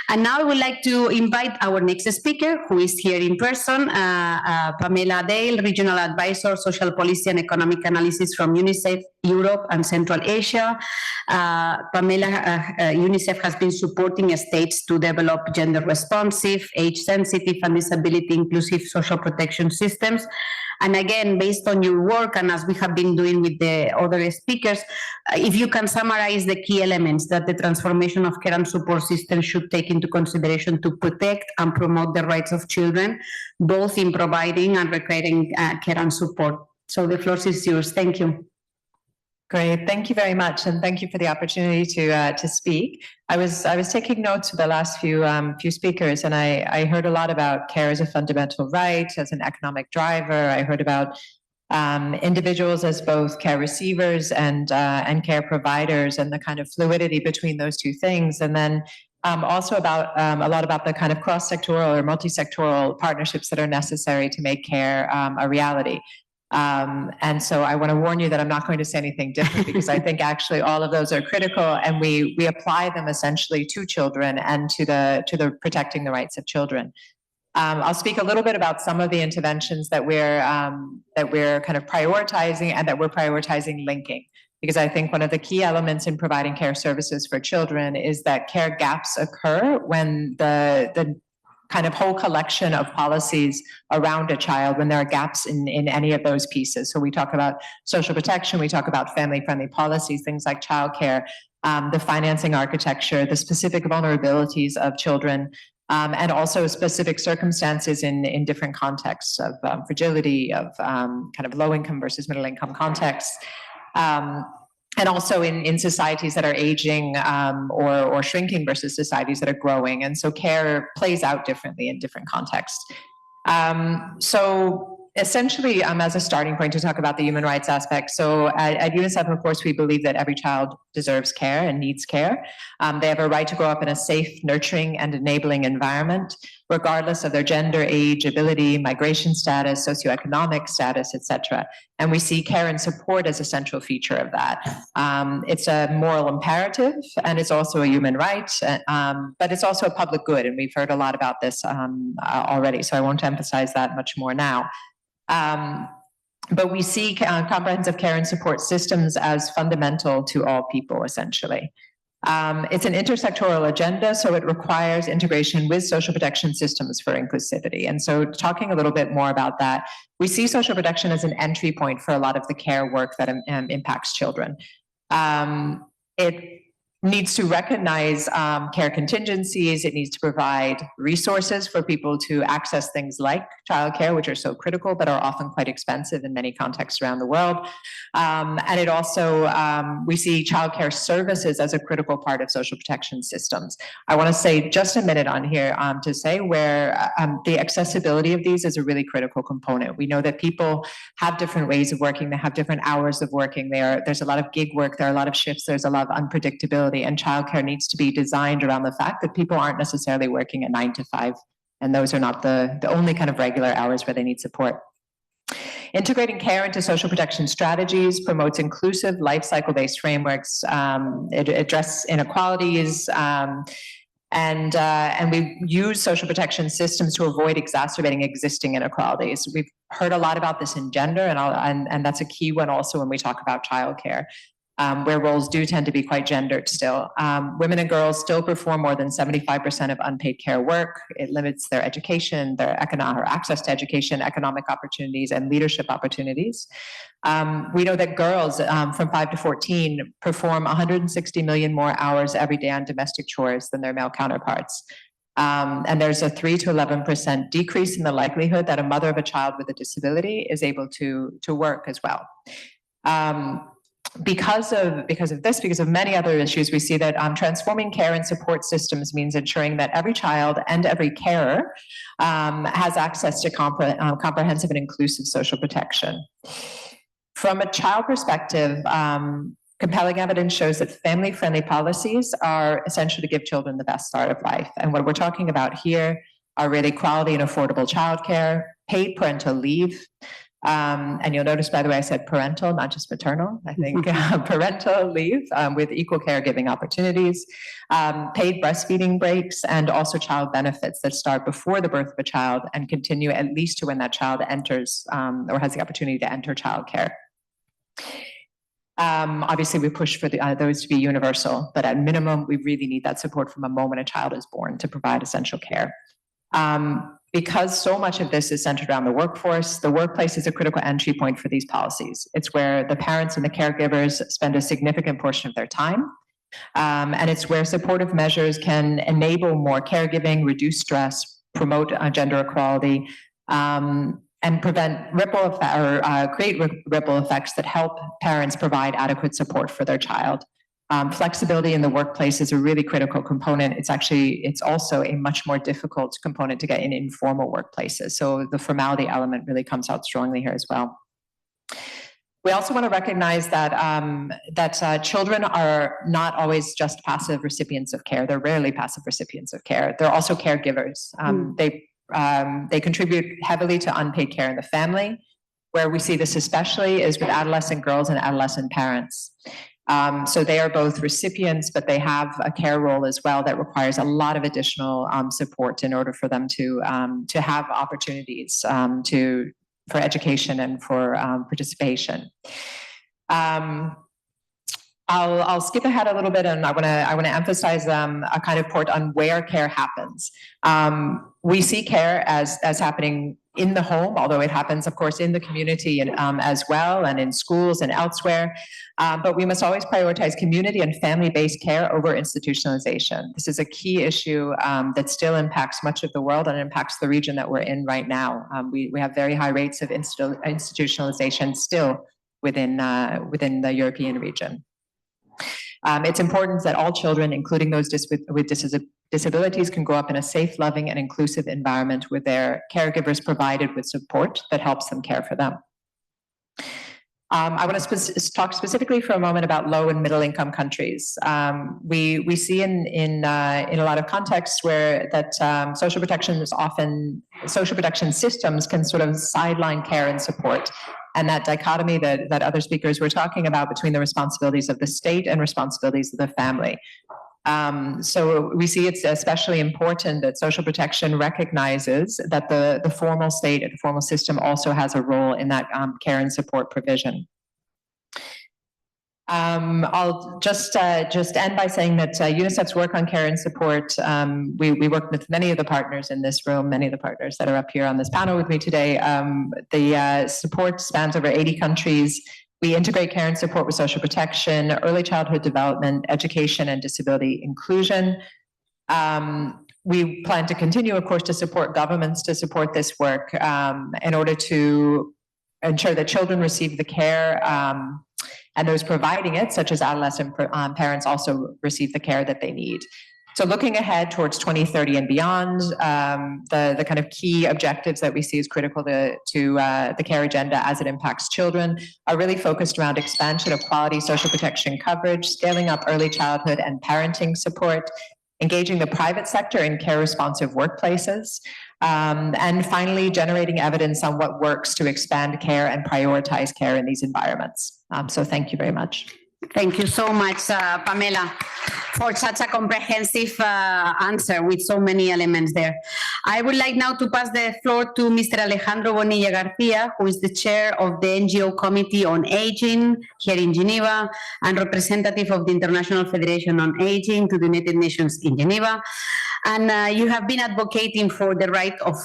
And now I would like to invite our next speaker, who is here in person, Pamela Dale, Regional Advisor, Social Policy and Economic Analysis from UNICEF Europe and Central Asia. UNICEF has been supporting states to develop gender responsive, age sensitive and disability inclusive social protection systems. And again, based on your work and as we have been doing with the other speakers, if you can summarize the key elements that the transformation of care and support systems should take into consideration to protect and promote the rights of children, both in providing and recreating care and support. So the floor is yours. Thank you. Great, thank you very much, and thank you for the opportunity to speak. I was taking notes for the last few speakers, and I heard a lot about care as a fundamental right, as an economic driver. I heard about individuals as both care receivers and care providers, and the kind of fluidity between those two things, and then also about a lot about the kind of cross-sectoral or multi-sectoral partnerships that are necessary to make care a reality. And so I want to warn you that I'm not going to say anything different, because I think actually all of those are critical, and we apply them essentially to children and to the protecting the rights of children. I'll speak a little bit about some of the interventions that we're kind of prioritizing, and that we're prioritizing linking, because I think one of the key elements in providing care services for children is that care gaps occur when the kind of whole collection of policies around a child, when there are gaps in any of those pieces. So we talk about social protection, we talk about family-friendly policies, things like childcare, the financing architecture, the specific vulnerabilities of children, and also specific circumstances in different contexts of fragility, of kind of low income versus middle income contexts. And also in societies that are aging or shrinking versus societies that are growing. And so care plays out differently in different contexts. So essentially, as a starting point to talk about the human rights aspect, so at UNICEF, of course, we believe that every child deserves care and needs care. They have a right to grow up in a safe, nurturing, and enabling environment, regardless of their gender, age, ability, migration status, socioeconomic status, etc. And we see care and support as a central feature of that. It's a moral imperative, and it's also a human right, but it's also a public good, and we've heard a lot about this already, so I won't emphasize that much more now. But we see comprehensive care and support systems as fundamental to all people, essentially. It's an intersectoral agenda, so it requires integration with social protection systems for inclusivity. And so talking a little bit more about that, we see social protection as an entry point for a lot of the care work that impacts children. It needs to recognize care contingencies. It needs to provide resources for people to access things like childcare, which are so critical, but are often quite expensive in many contexts around the world. And it also, we see childcare services as a critical part of social protection systems. I want to say just a minute on here to say where the accessibility of these is a really critical component. We know that people have different ways of working. They have different hours of working. There's a lot of gig work. There are a lot of shifts. There's a lot of unpredictability. And childcare needs to be designed around the fact that people aren't necessarily working at 9 to 5, and those are not the only kind of regular hours where they need support. Integrating care into social protection strategies promotes inclusive life cycle-based frameworks. It addresses inequalities, and we use social protection systems to avoid exacerbating existing inequalities. We've heard a lot about this in gender, and that's a key one also when we talk about childcare. Where roles do tend to be quite gendered still. Women and girls still perform more than 75% of unpaid care work. It limits their education, their access to education, economic opportunities, and leadership opportunities. We know that girls from 5 to 14 perform 160 million more hours every day on domestic chores than their male counterparts. And there's a 3 to 11% decrease in the likelihood that a mother of a child with a disability is able to work as well. Because of many other issues, we see that transforming care and support systems means ensuring that every child and every carer has access to comprehensive and inclusive social protection. From a child perspective, compelling evidence shows that family-friendly policies are essential to give children the best start of life. And what we're talking about here are really quality and affordable childcare, paid parental leave. And you'll notice, by the way, I said parental, not just maternal. I think parental leave with equal caregiving opportunities, paid breastfeeding breaks, and also child benefits that start before the birth of a child and continue at least to when that child enters or has the opportunity to enter childcare. Obviously, we push for those to be universal, but at minimum, we really need that support from the moment a child is born to provide essential care. Because so much of this is centered around the workforce, the workplace is a critical entry point for these policies. It's where the parents and the caregivers spend a significant portion of their time. And it's where supportive measures can enable more caregiving, reduce stress, promote gender equality, and prevent create ripple effects that help parents provide adequate support for their child. Flexibility in the workplace is a really critical component. It's also a much more difficult component to get in informal workplaces. So the formality element really comes out strongly here as well. We also want to recognize that children are not always just passive recipients of care. They're rarely passive recipients of care. They're also caregivers. They contribute heavily to unpaid care in the family. Where we see this especially is with adolescent girls and adolescent parents. So they are both recipients, but they have a care role as well that requires a lot of additional support in order for them to have opportunities for education and for participation. I'll skip ahead a little bit, and I want to emphasize a kind of point on where care happens. We see care as happening in the home, although it happens, of course, in the community and as well, and in schools and elsewhere. But we must always prioritize community and family-based care over institutionalization. This is a key issue that still impacts much of the world and impacts the region that we're in right now. We have very high rates of institutionalization still within the European region. It's important that all children, including those with disabilities, can grow up in a safe, loving, and inclusive environment with their caregivers provided with support that helps them care for them. I want to talk specifically for a moment about low and middle income countries. We see in a lot of contexts where that social protection systems can sort of sideline care and support. And that dichotomy that other speakers were talking about between the responsibilities of the state and responsibilities of the family. So we see it's especially important that social protection recognizes that the formal state and the formal system also has a role in that care and support provision. I'll just end by saying that UNICEF's work on care and support, we work with many of the partners in this room, many of the partners that are up here on this panel with me today. The support spans over 80 countries. We integrate care and support with social protection, early childhood development, education, and disability inclusion. We plan to continue, of course, to support governments to support this work in order to ensure that children receive the care and those providing it, such as adolescent parents, also receive the care that they need. So looking ahead towards 2030 and beyond, the kind of key objectives that we see as critical to the care agenda as it impacts children are really focused around expansion of quality social protection coverage, scaling up early childhood and parenting support, engaging the private sector in care responsive workplaces, and finally generating evidence on what works to expand care and prioritize care in these environments. So thank you very much. Thank you so much, Pamela, for such a comprehensive answer with so many elements there. I would like now to pass the floor to Mr. Alejandro Bonilla Garcia, who is the chair of the NGO Committee on Aging here in Geneva and representative of the International Federation on Aging to the United Nations in Geneva. And you have been advocating for the right of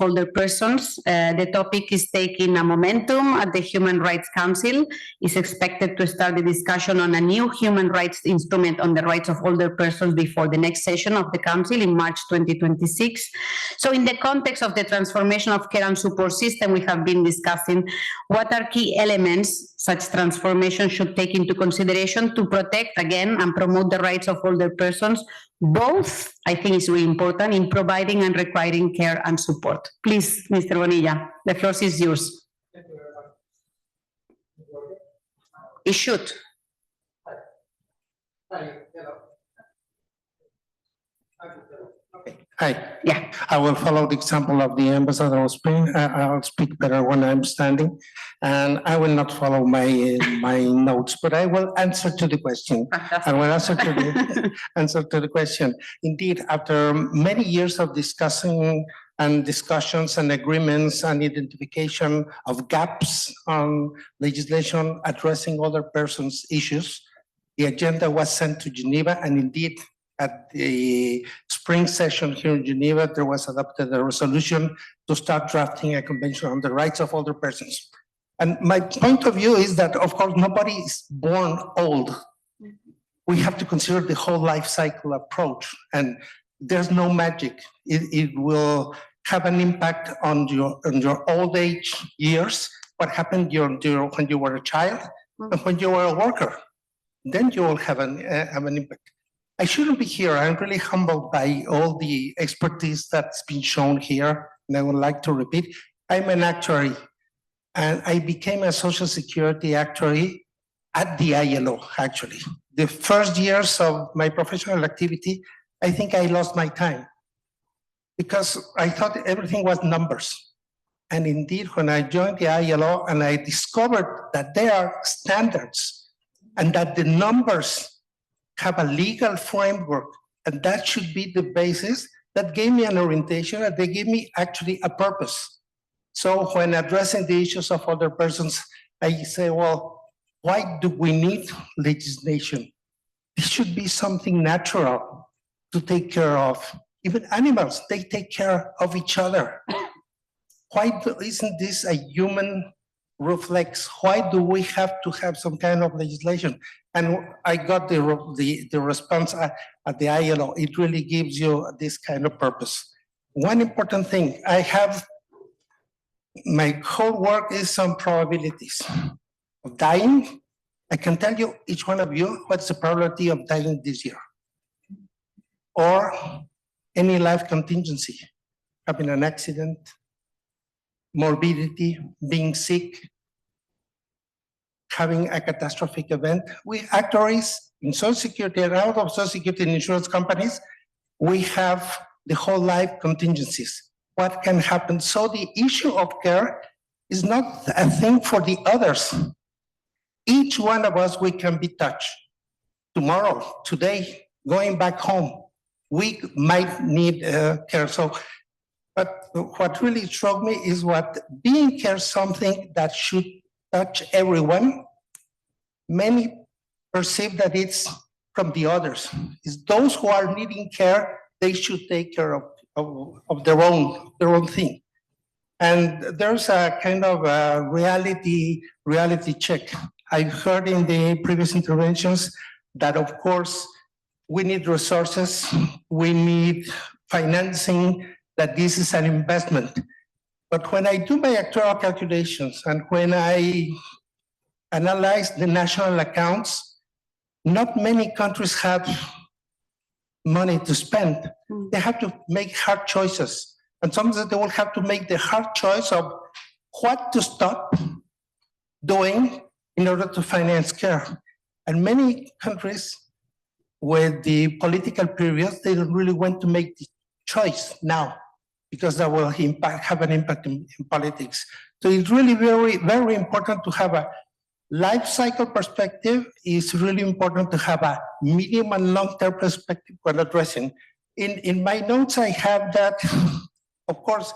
older persons. The topic is taking a momentum at the Human Rights Council. It's expected to start the discussion on a new human rights instrument on the rights of older persons before the next session of the Council in March 2026. So in the context of the transformation of care and support system, we have been discussing what are key elements such transformation should take into consideration to protect, again, and promote the rights of older persons. Both, I think, is really important in providing and requiring care and support. Please, Mr. Bonilla, the floor is yours. It should. Hi. Yeah. I will follow the example of the ambassador of Spain. I'll speak better when I'm standing, and I will not follow my notes, but I will answer to the question. I will answer to the question. Indeed, after many years of discussions and agreements and identification of gaps on legislation addressing older persons' issues, the agenda was sent to Geneva, and indeed, at the spring session here in Geneva, there was adopted a resolution to start drafting a convention on the rights of older persons. And my point of view is that, of course, nobody is born old. We have to consider the whole life cycle approach, and there's no magic. It will have an impact on your old age years, what happened when you were a child and when you were a worker. Then you will have an impact. I shouldn't be here. I'm really humbled by all the expertise that's been shown here, and I would like to repeat. I'm an actuary, and I became a Social Security actuary at the ILO, actually. The first years of my professional activity, I think I lost my time because I thought everything was numbers. And indeed, when I joined the ILO and I discovered that there are standards and that the numbers have a legal framework, and that should be the basis, that gave me an orientation, and they gave me actually a purpose. So when addressing the issues of other persons, I say, well, why do we need legislation? It should be something natural to take care of. Even animals, they take care of each other. Why isn't this a human reflex? Why do we have to have some kind of legislation? And I got the response at the ILO. It really gives you this kind of purpose. One important thing, my whole work is on probabilities of dying. I can tell you, each one of you, what's the probability of dying this year? Or any life contingency, having an accident, morbidity, being sick, having a catastrophic event. We actuaries in Social Security and out of Social Security and insurance companies, we have the whole life contingencies. What can happen? So the issue of care is not a thing for the others. Each one of us, we can be touched. Tomorrow, today, going back home, we might need care. So, but what really struck me is what being care something that should touch everyone. Many perceive that it's from the others. It's those who are needing care, they should take care of their own thing. And there's a kind of a reality check. I heard in the previous interventions that, of course, we need resources, we need financing, that this is an investment. But when I do my actuarial calculations and when I analyze the national accounts, not many countries have money to spend. They have to make hard choices. And sometimes they will have to make the hard choice of what to stop doing in order to finance care. And many countries with the political periods, they don't really want to make the choice now because that will have an impact in politics. So it's really very, very important to have a life cycle perspective. It's really important to have a medium and long-term perspective when addressing. In my notes, I have that, of course,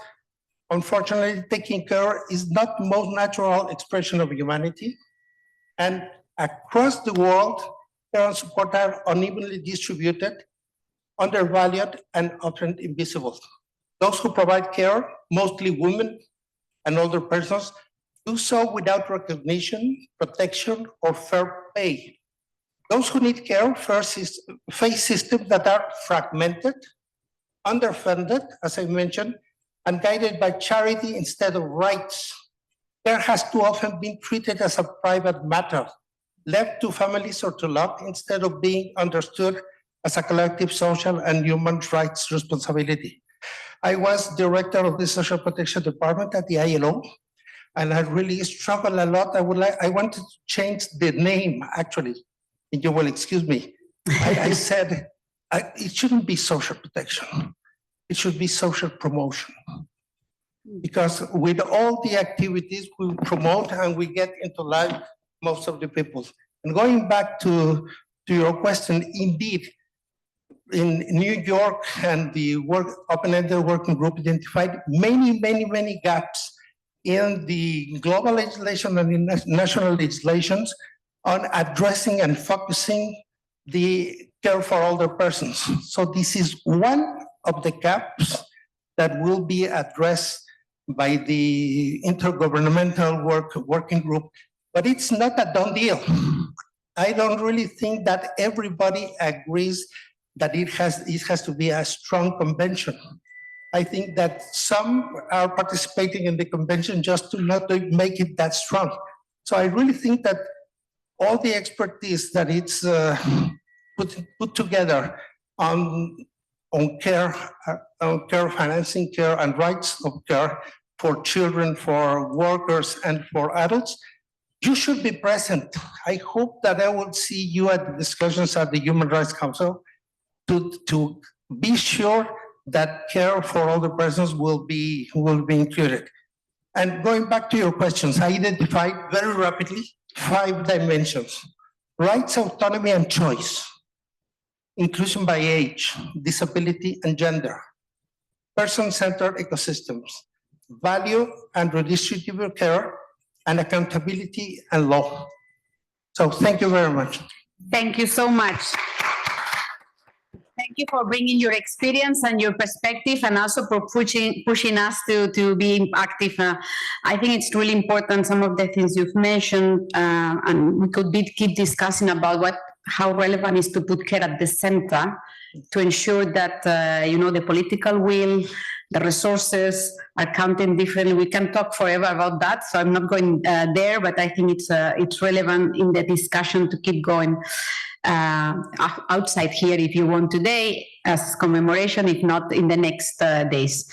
unfortunately, taking care is not the most natural expression of humanity. And across the world, care and support are unevenly distributed, undervalued, and often invisible. Those who provide care, mostly women and older persons, do so without recognition, protection, or fair pay. Those who need care face systems that are fragmented, underfunded, as I mentioned, and guided by charity instead of rights. Care has too often been treated as a private matter, left to families or to luck instead of being understood as a collective social and human rights responsibility. I was director of the Social Protection Department at the ILO, and I really struggled a lot. I wanted to change the name, actually, if you will excuse me. I said, it shouldn't be social protection. It should be social promotion. Because with all the activities we promote and we get into life, most of the people. And going back to your question, indeed, in New York and the open-ended working group identified many gaps in the global legislation and in national legislations on addressing and focusing the care for older persons. So this is one of the gaps that will be addressed by the intergovernmental working group, but it's not a done deal. I don't really think that everybody agrees that it has to be a strong convention. I think that some are participating in the convention just to not to make it that strong. So I really think that all the expertise that it's put together on care financing, care and rights of care for children, for workers, and for adults, you should be present. I hope that I will see you at the discussions at the Human Rights Council to be sure that care for older persons will be included. And going back to your questions, I identified very rapidly 5 dimensions: rights, autonomy, and choice, inclusion by age, disability, and gender, person-centered ecosystems, value and redistributive care, and accountability and law. So thank you very much. Thank you so much. Thank you for bringing your experience and your perspective, and also for pushing us to be active. I think it's really important, some of the things you've mentioned, and we could keep discussing about how relevant is to put care at the center to ensure that the political will, the resources are counted differently. We can talk forever about that, so I'm not going there, but I think it's relevant in the discussion to keep going outside here if you want today as commemoration, if not in the next days.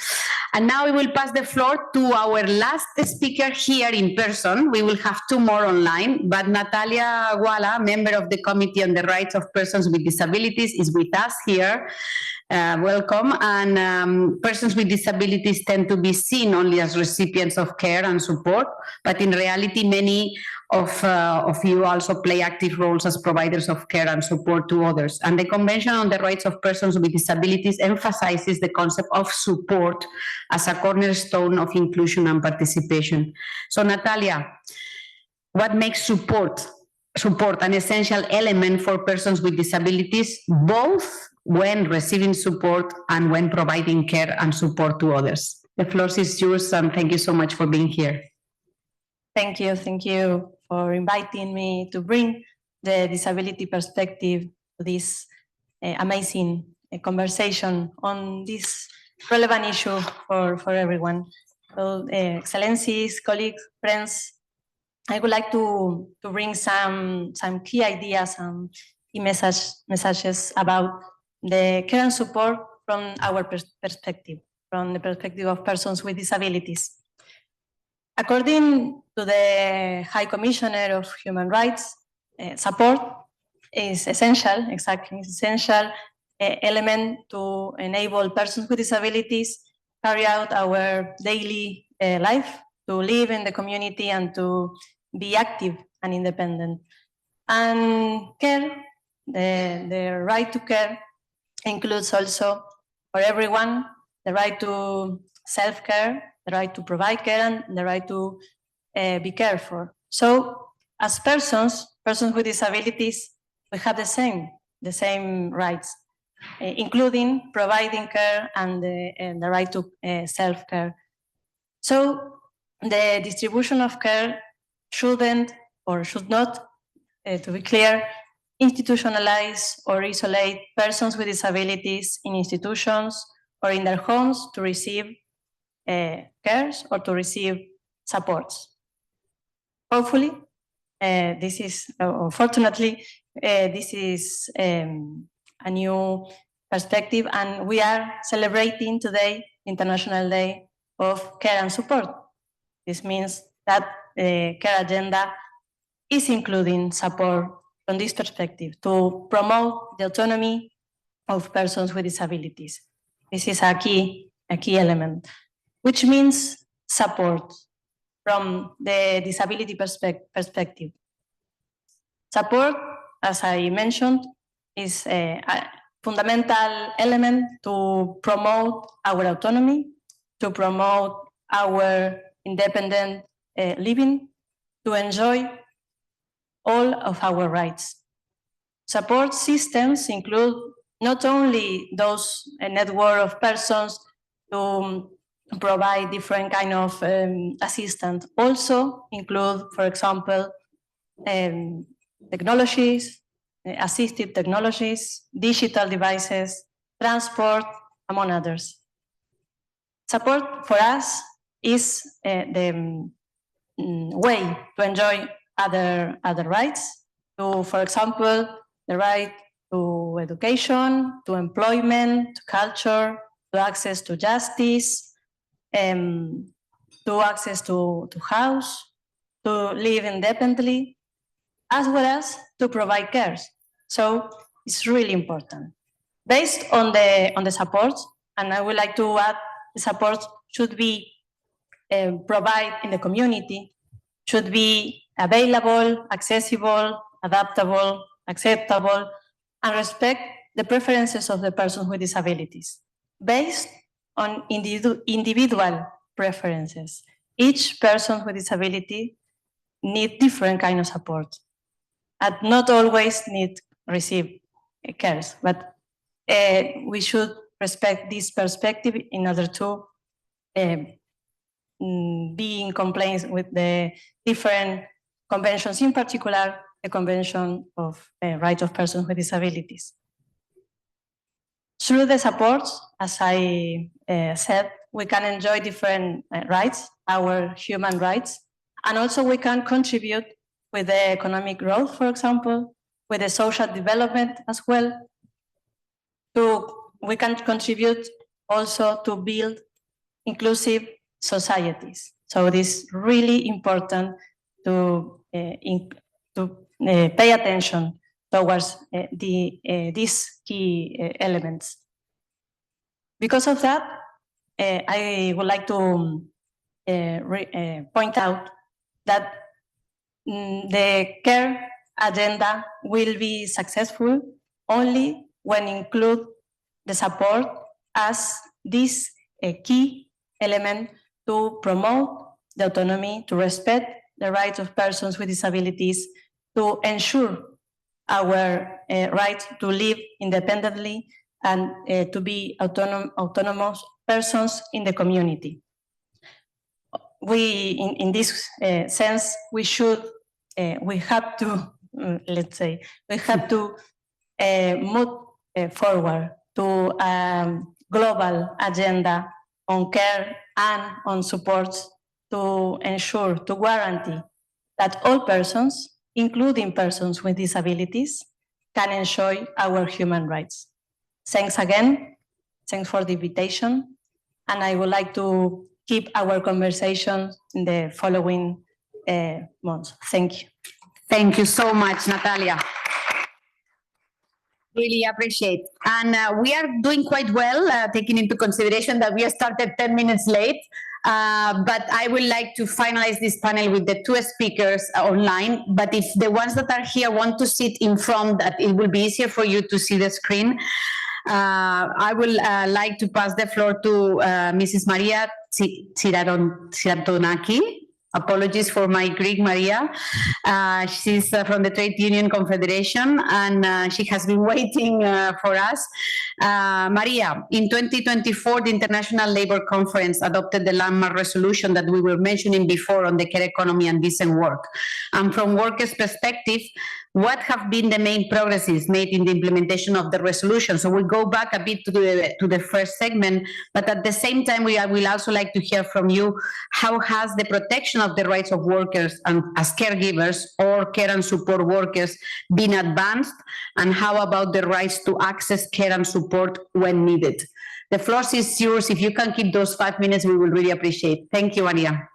And now we will pass the floor to our last speaker here in person. We will have 2 more online, but Natalia Guala, member of the Committee on the Rights of Persons with Disabilities, is with us here. Welcome. And persons with disabilities tend to be seen only as recipients of care and support, but in reality, many of you also play active roles as providers of care and support to others. And the Convention on the Rights of Persons with Disabilities emphasizes the concept of support as a cornerstone of inclusion and participation. So Natalia, what makes support an essential element for persons with disabilities, both when receiving support and when providing care and support to others? The floor is yours, and thank you so much for being here. Thank you for inviting me to bring the disability perspective to this amazing conversation on this relevant issue for everyone. So, Excellencies, colleagues, friends, I would like to bring some key ideas and key messages about the care and support from our perspective, from the perspective of persons with disabilities. According to the High Commissioner of Human Rights, support is essential, element to enable persons with disabilities carry out our daily life, to live in the community and to be active and independent. And care, the right to care includes also for everyone the right to self-care, the right to provide care, and the right to be cared for. So as persons with disabilities, we have the same rights, including providing care and the right to self-care. So the distribution of care shouldn't or should not, to be clear, institutionalize or isolate persons with disabilities in institutions or in their homes to receive cares or to receive supports. Hopefully, fortunately, this is a new perspective, and we are celebrating today International Day of Care and Support. This means that the care agenda is including support from this perspective to promote the autonomy of persons with disabilities. This is a key element, which means support from the disability perspective. Support, as I mentioned, is a fundamental element to promote our autonomy, to promote our independent living, to enjoy all of our rights. Support systems include not only those network of persons to provide different kind of assistance, also include, for example, technologies, assistive technologies, digital devices, transport, among others. Support for us is the way to enjoy other rights. To, for example, the right to education, to employment, to culture, to access to justice, to access to house, to live independently, as well as to provide care. So it's really important. Based on the support, and I would like to add, the support should be provided in the community, should be available, accessible, adaptable, acceptable, and respect the preferences of the person with disabilities based on individual preferences. Each person with disability needs different kind of support and not always receive care, but we should respect this perspective in order to be in compliance with the different conventions, in particular the Convention of Rights of Persons with Disabilities. Through the support, as I said, we can enjoy different rights, our human rights, and also we can contribute with the economic growth, for example, with the social development as well. We can contribute also to build inclusive societies. So it is really important to pay attention towards these key elements. Because of that, I would like to point out that the care agenda will be successful only when include the support as this key element to promote the autonomy, to respect the rights of persons with disabilities, to ensure our right to live independently and to be autonomous persons in the community. In this sense, we have to, let's say, we have to move forward to a global agenda on care and on support to ensure, to guarantee that all persons, including persons with disabilities, can enjoy our human rights. Thanks again. Thanks for the invitation. And I would like to keep our conversation in the following months. Thank you. Thank you so much, Natalia. Really appreciate. And we are doing quite well, taking into consideration that we started 10 minutes late. But I would like to finalize this panel with the two speakers online. But if the ones that are here want to sit in front, that it will be easier for you to see the screen. I will like to pass the floor to Mrs. Maria Tsiratonaki. Apologies for my Greek, Maria. She's from the Trade Union Confederation, and she has been waiting for us. Maria, in 2024, the International Labour Conference adopted the landmark resolution that we were mentioning before on the care economy and decent work. And from workers' perspective, what have been the main progresses made in the implementation of the resolution? So we'll go back a bit to the first segment, but at the same time, I will also like to hear from you, how has the protection of the rights of workers and as caregivers or care and support workers been advanced? And how about the rights to access care and support when needed? The floor is yours. If you can keep those 5 minutes, we will really appreciate. Thank you, Maria.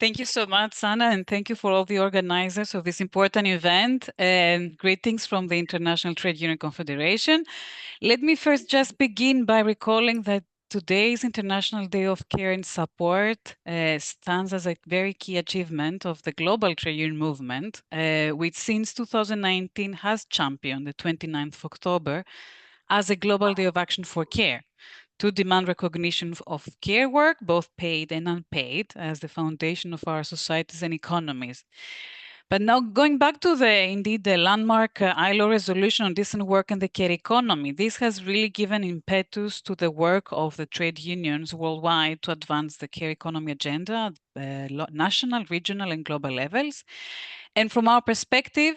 Thank you so much, Sana, and thank you for all the organizers of this important event, and greetings from the International Trade Union Confederation. Let me first just begin by recalling that today's International Day of Care and Support stands as a very key achievement of the global trade union movement, which since 2019 has championed the 29th of October as a global day of action for care, to demand recognition of care work, both paid and unpaid, as the foundation of our societies and economies. But now going back to the landmark ILO resolution on decent work and the care economy, this has really given impetus to the work of the trade unions worldwide to advance the care economy agenda at national, regional, and global levels. And from our perspective,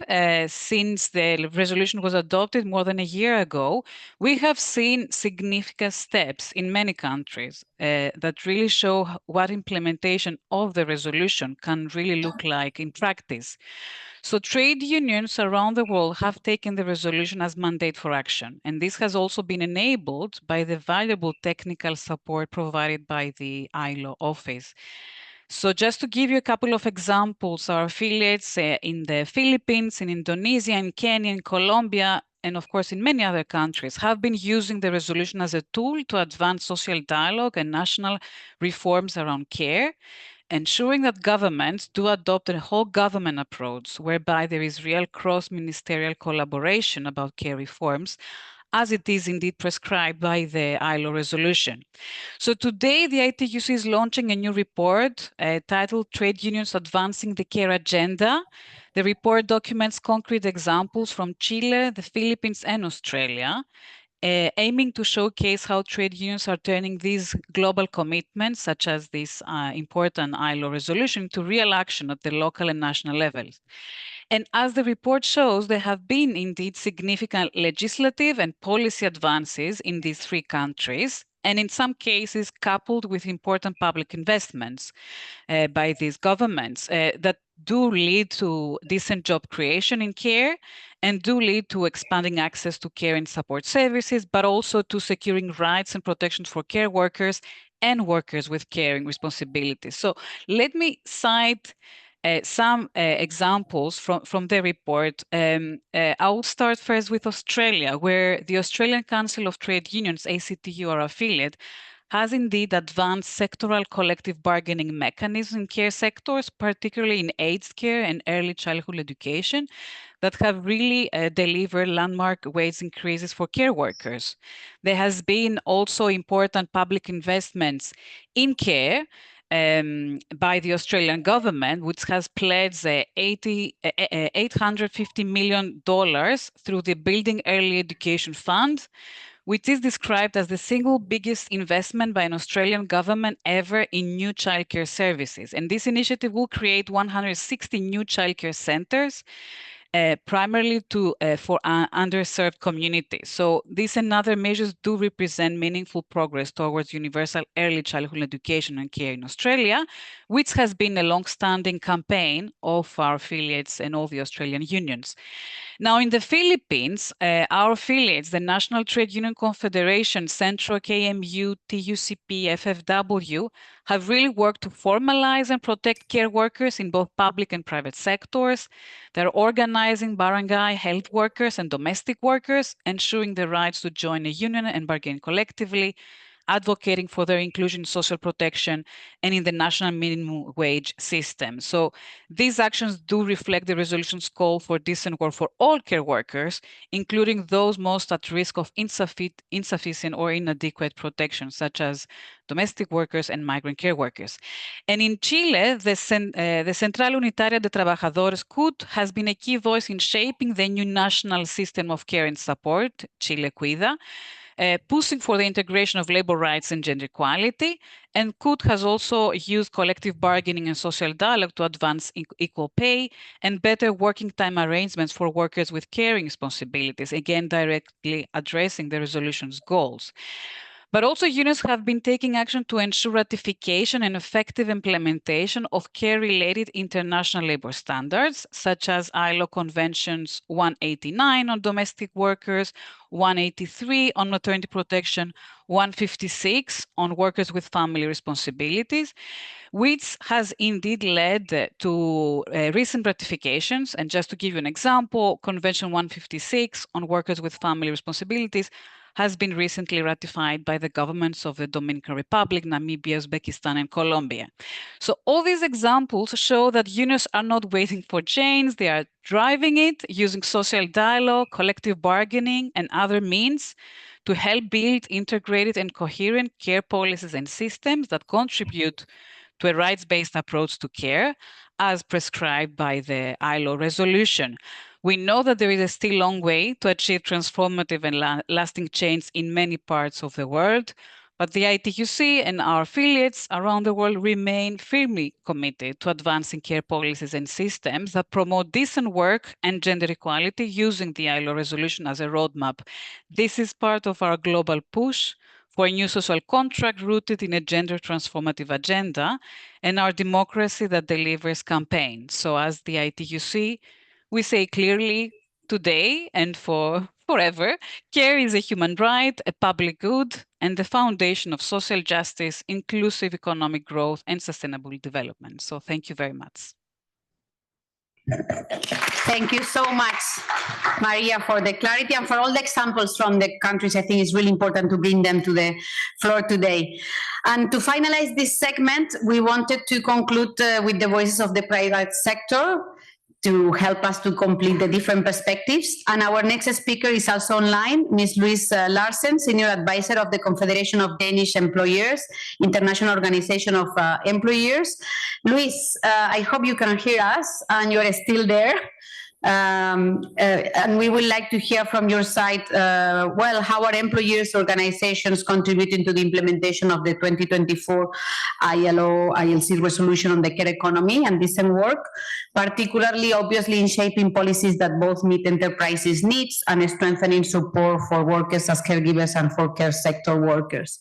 since the resolution was adopted more than a year ago, we have seen significant steps in many countries that really show what implementation of the resolution can really look like in practice. So trade unions around the world have taken the resolution as mandate for action. And this has also been enabled by the valuable technical support provided by the ILO office. So just to give you a couple of examples, our affiliates in the Philippines, in Indonesia, in Kenya, in Colombia, and of course in many other countries, have been using the resolution as a tool to advance social dialogue and national reforms around care, ensuring that governments do adopt a whole government approach whereby there is real cross-ministerial collaboration about care reforms, as it is indeed prescribed by the ILO resolution. So today, the ITUC is launching a new report titled Trade Unions Advancing the Care Agenda. The report documents concrete examples from Chile, the Philippines, and Australia, aiming to showcase how trade unions are turning these global commitments, such as this important ILO resolution, to real action at the local and national levels. And as the report shows, there have been indeed significant legislative and policy advances in these three countries, and in some cases coupled with important public investments by these governments that do lead to decent job creation in care and do lead to expanding access to care and support services, but also to securing rights and protections for care workers and workers with caring responsibilities. So let me cite some examples from the report. I will start first with Australia, where the Australian Council of Trade Unions, ACTU, our affiliate, has indeed advanced sectoral collective bargaining mechanisms in care sectors, particularly in aged care and early childhood education, that have really delivered landmark wage increases for care workers. There has been also important public investments in care by the Australian government, which has pledged $850 million through the Building Early Education Fund, which is described as the single biggest investment by an Australian government ever in new childcare services. And this initiative will create 160 new childcare centers, primarily for underserved communities. So these and other measures do represent meaningful progress towards universal early childhood education and care in Australia, which has been a long-standing campaign of our affiliates and all the Australian unions. Now, in the Philippines, our affiliates, the National Trade Union Confederation, Centro, KMU, TUCP, FFW, have really worked to formalize and protect care workers in both public and private sectors. They're organizing barangay health workers and domestic workers, ensuring the rights to join a union and bargain collectively, advocating for their inclusion in social protection and in the national minimum wage system. So these actions do reflect the resolution's call for decent work for all care workers, including those most at risk of insufficient or inadequate protection, such as domestic workers and migrant care workers. And in Chile, the Central Unitaria de Trabajadores, CUT, has been a key voice in shaping the new national system of care and support, Chile Cuida, pushing for the integration of labor rights and gender equality. And CUT has also used collective bargaining and social dialogue to advance equal pay and better working time arrangements for workers with caring responsibilities, again, directly addressing the resolution's goals. But also unions have been taking action to ensure ratification and effective implementation of care-related international labor standards, such as ILO Conventions 189 on domestic workers, 183 on maternity protection, 156 on workers with family responsibilities, which has indeed led to recent ratifications. And just to give you an example, Convention 156 on workers with family responsibilities has been recently ratified by the governments of the Dominican Republic, Namibia, Uzbekistan, and Colombia. So all these examples show that unions are not waiting for change, they are driving it using social dialogue, collective bargaining, and other means to help build integrated and coherent care policies and systems that contribute to a rights-based approach to care as prescribed by the ILO resolution. We know that there is a still long way to achieve transformative and lasting change in many parts of the world, But the ITUC and our affiliates around the world remain firmly committed to advancing care policies and systems that promote decent work and gender equality using the ILO resolution as a roadmap. This is part of our global push for a new social contract rooted in a gender transformative agenda and our democracy that delivers campaign. So as the ITUC, we say clearly today and forever, care is a human right, a public good, and the foundation of social justice, inclusive economic growth, and sustainable development. So thank you very much. Thank you so much, Maria, for the clarity and for all the examples from the countries. I think it's really important to bring them to the floor today. And to finalize this segment, we wanted to conclude with the voices of the private sector to help us to complete the different perspectives. And our next speaker is also online, Ms. Louise Larsen, Senior Advisor of the Confederation of Danish Employers, International Organization of Employers. Louise, I hope you can hear us and you're still there. And we would like to hear from your side, well, how are employers' organizations contributing to the implementation of the 2024 ILO ILC resolution on the care economy and decent work, particularly obviously in shaping policies that both meet enterprises' needs and strengthening support for workers as caregivers and for care sector workers.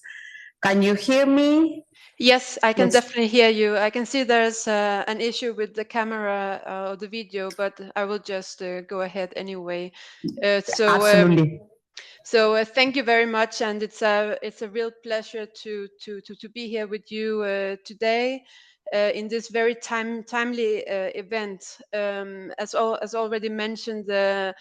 Can you hear me? Yes, I can Yes. definitely hear you. I can see there's an issue with the camera or the video, but I will just go ahead anyway. Absolutely. So thank you very much, and it's a real pleasure to be here with you today in this very timely event. As already mentioned, the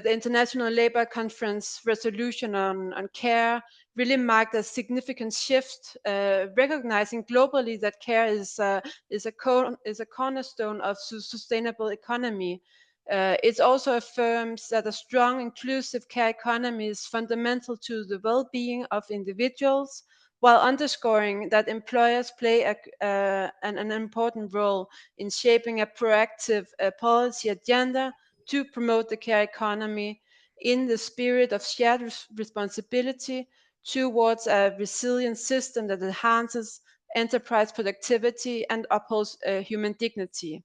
International Labour Conference resolution on care really marked a significant shift, recognizing globally that care is a cornerstone of sustainable economy. It also affirms that a strong, inclusive care economy is fundamental to the well-being of individuals, while underscoring that employers play an important role in shaping a proactive policy agenda to promote the care economy in the spirit of shared responsibility towards a resilient system that enhances enterprise productivity and upholds human dignity.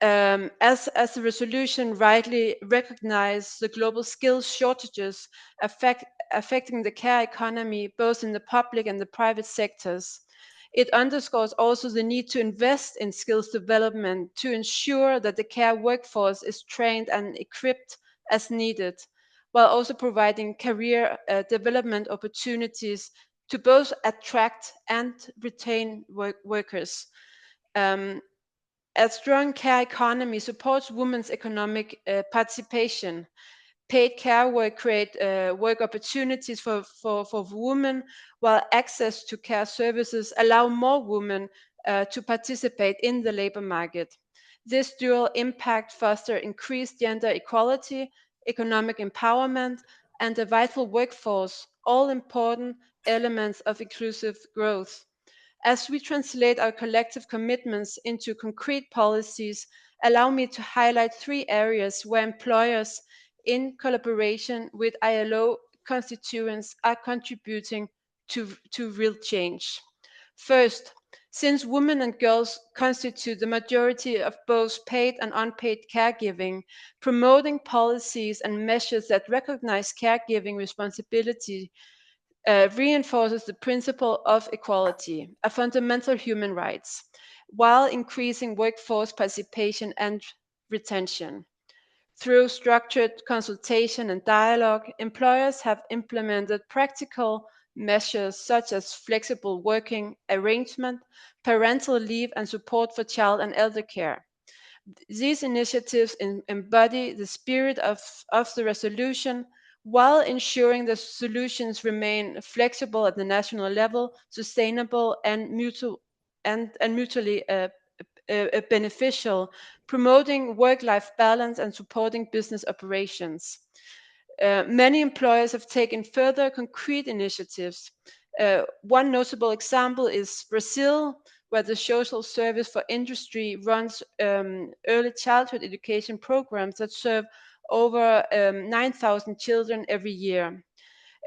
As the resolution rightly recognized the global skills shortages affecting the care economy, both in the public and the private sectors, it underscores also the need to invest in skills development to ensure that the care workforce is trained and equipped as needed, while also providing career development opportunities to both attract and retain workers. A strong care economy supports women's economic participation. Paid care work create work opportunities for women, while access to care services allow more women to participate in the labor market. This dual impact fosters increased gender equality, economic empowerment, and a vital workforce, all important elements of inclusive growth. As we translate our collective commitments into concrete policies, allow me to highlight 3 areas where employers, in collaboration with ILO constituents, are contributing to real change. First, since women and girls constitute the majority of both paid and unpaid caregiving, promoting policies and measures that recognize caregiving responsibility reinforces the principle of equality, a fundamental human right, while increasing workforce participation and retention. Through structured consultation and dialogue, employers have implemented practical measures such as flexible working arrangement, parental leave, and support for child and elder care. These initiatives embody the spirit of the resolution, while ensuring the solutions remain flexible at the national level, sustainable, and mutually beneficial, promoting work-life balance and supporting business operations. Many employers have taken further concrete initiatives. One notable example is Brazil, where the Social Service for Industry runs early childhood education programs that serve over 9,000 children every year.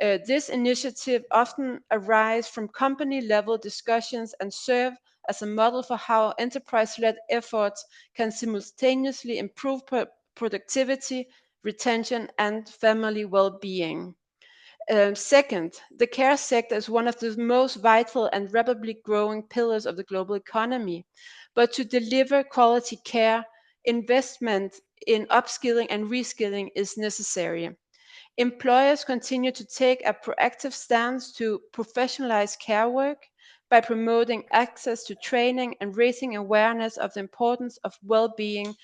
This initiative often arises from company-level discussions and serve as a model for how enterprise-led efforts can simultaneously improve productivity, retention, and family well-being. Second, the care sector is one of the most vital and rapidly growing pillars of the global economy. But to deliver quality care, investment in upskilling and reskilling is necessary. Employers continue to take a proactive stance to professionalize care work by promoting access to training and raising awareness of the importance of well-being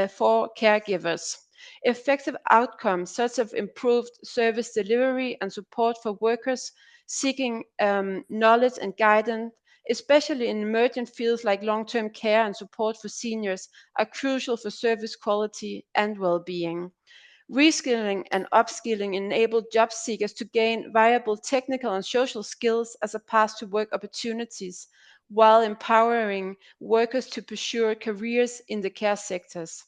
for caregivers. Effective outcomes such as improved service delivery and support for workers seeking knowledge and guidance, especially in emerging fields like long-term care and support for seniors, are crucial for service quality and well-being. Reskilling and upskilling enable job seekers to gain viable technical and social skills as a path to work opportunities, while empowering workers to pursue careers in the care sectors.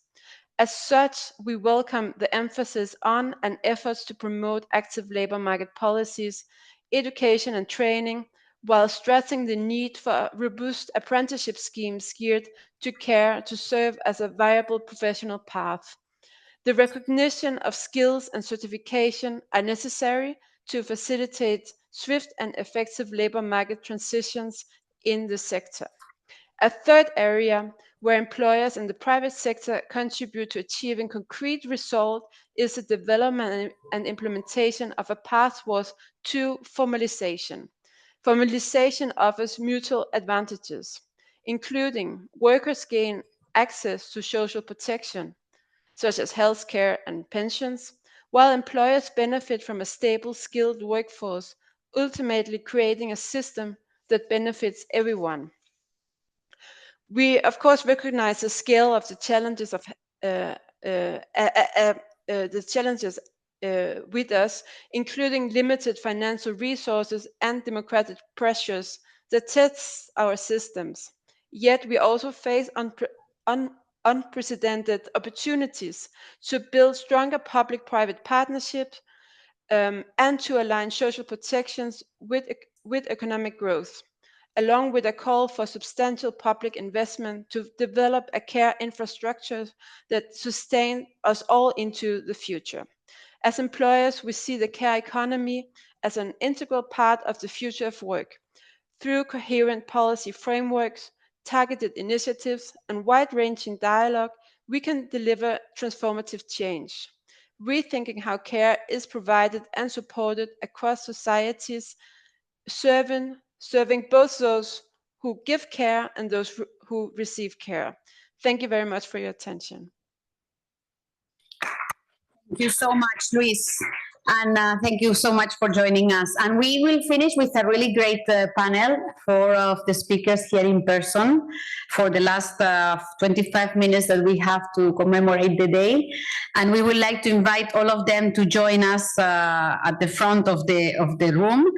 As such, we welcome the emphasis on and efforts to promote active labor market policies, education and training, while stressing the need for robust apprenticeship schemes geared to care to serve as a viable professional path. The recognition of skills and certification are necessary to facilitate swift and effective labor market transitions in the sector. A third area where employers in the private sector contribute to achieving concrete results is the development and implementation of a pathway to formalization. Formalization offers mutual advantages, including workers gain access to social protection, such as healthcare and pensions, while employers benefit from a stable, skilled workforce, ultimately creating a system that benefits everyone. We, of course, recognize the scale of the challenges with us, including limited financial resources and democratic pressures that test our systems. Yet we also face unprecedented opportunities to build stronger public-private partnerships and to align social protections with economic growth, along with a call for substantial public investment to develop a care infrastructure that sustains us all into the future. As employers, we see the care economy as an integral part of the future of work. Through coherent policy frameworks, targeted initiatives, and wide-ranging dialogue, we can deliver transformative change. Rethinking how care is provided and supported across societies, serving both those who give care and those who receive care. Thank you very much for your attention. Thank you so much, Luis. And thank you so much for joining us. And we will finish with a really great panel, 4 of the speakers here in person for the last 25 minutes that we have to commemorate the day. And we would like to invite all of them to join us at the front of the room.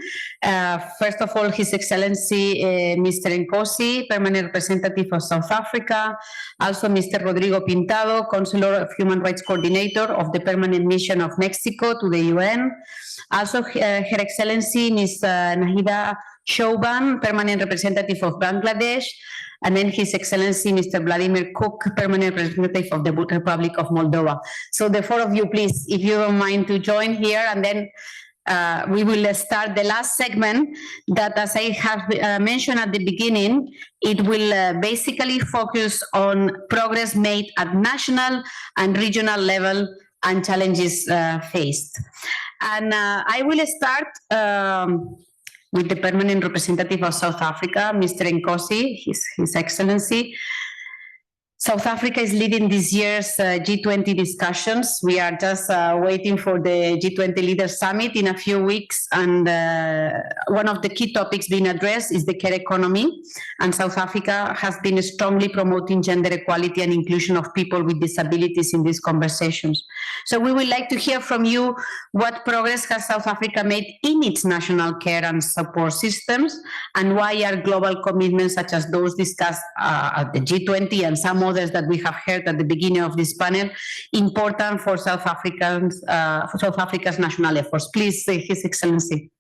First of all, His Excellency Mr. Nkosi, Permanent Representative of South Africa. Also Mr. Rodrigo Pintado, Counselor of Human Rights Coordinator of the Permanent Mission of Mexico to the UN. Also Her Excellency Ms. Nahida Chauban, Permanent Representative of Bangladesh. And then His Excellency Mr. Vladimir Cook, Permanent Representative of the Republic of Moldova. So the 4 of you, please, if you don't mind to join here, and then we will start the last segment that, as I have mentioned at the beginning, it will basically focus on progress made at national and regional level and challenges faced. And I will start with the Permanent Representative of South Africa, Mr. Nkosi, His Excellency. South Africa is leading this year's G20 discussions. We are just waiting for the G20 Leaders Summit in a few weeks, and one of the key topics being addressed is the care economy, and South Africa has been strongly promoting gender equality and inclusion of people with disabilities in these conversations. So we would like to hear from you what progress has South Africa made in its national care and support systems, and why are global commitments such as those discussed at the G20 and some others that we have heard at the beginning of this panel important for South Africa's national efforts. Please, His Excellency.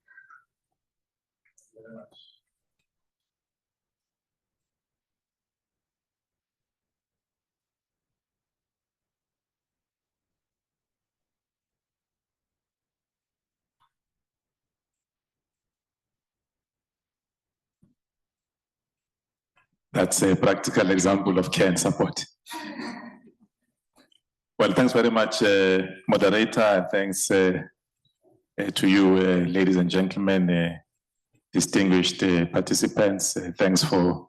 That's a practical example of care and support. Well, thanks very much, moderator, and thanks to you, ladies and gentlemen, distinguished participants. Thanks for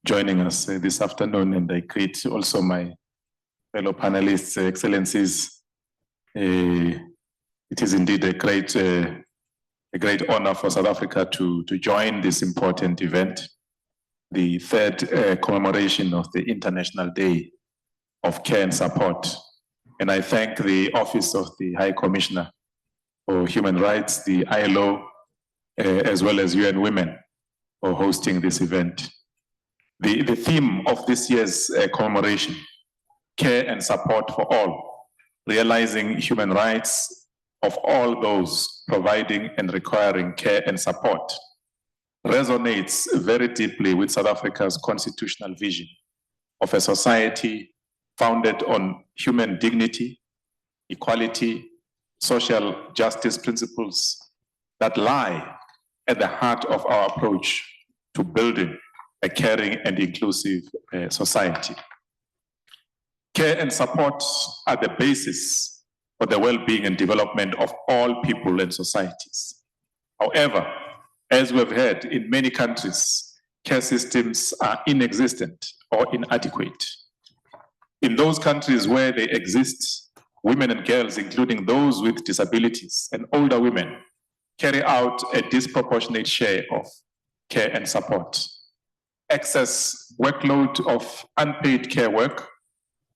joining us this afternoon, and I greet also my fellow panelists, excellencies. It is indeed a great honor for South Africa to join this important event, the third commemoration of the International Day of Care and Support. And I thank the Office of the High Commissioner for Human Rights, the ILO, as well as UN Women for hosting this event. The theme of this year's commemoration, care and support for all, realizing human rights of all those providing and requiring care and support, resonates very deeply with South Africa's constitutional vision of a society founded on human dignity, equality, social justice principles that lie at the heart of our approach to building a caring and inclusive society. Care and support are the basis for the well-being and development of all people and societies. However, as we've heard, in many countries, care systems are inexistent or inadequate. In those countries where they exist, women and girls, including those with disabilities and older women, carry out a disproportionate share of care and support. Excess workload of unpaid care work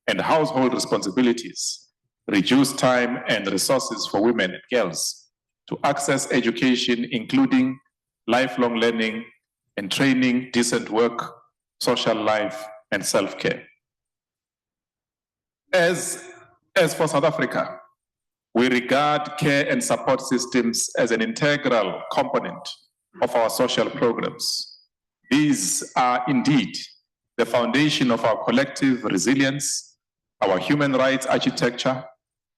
and household responsibilities reduce time and resources for women and girls to access education, including lifelong learning and training, decent work, social life, and self-care. As for South Africa, we regard care and support systems as an integral component of our social programs. These are indeed the foundation of our collective resilience, our human rights architecture,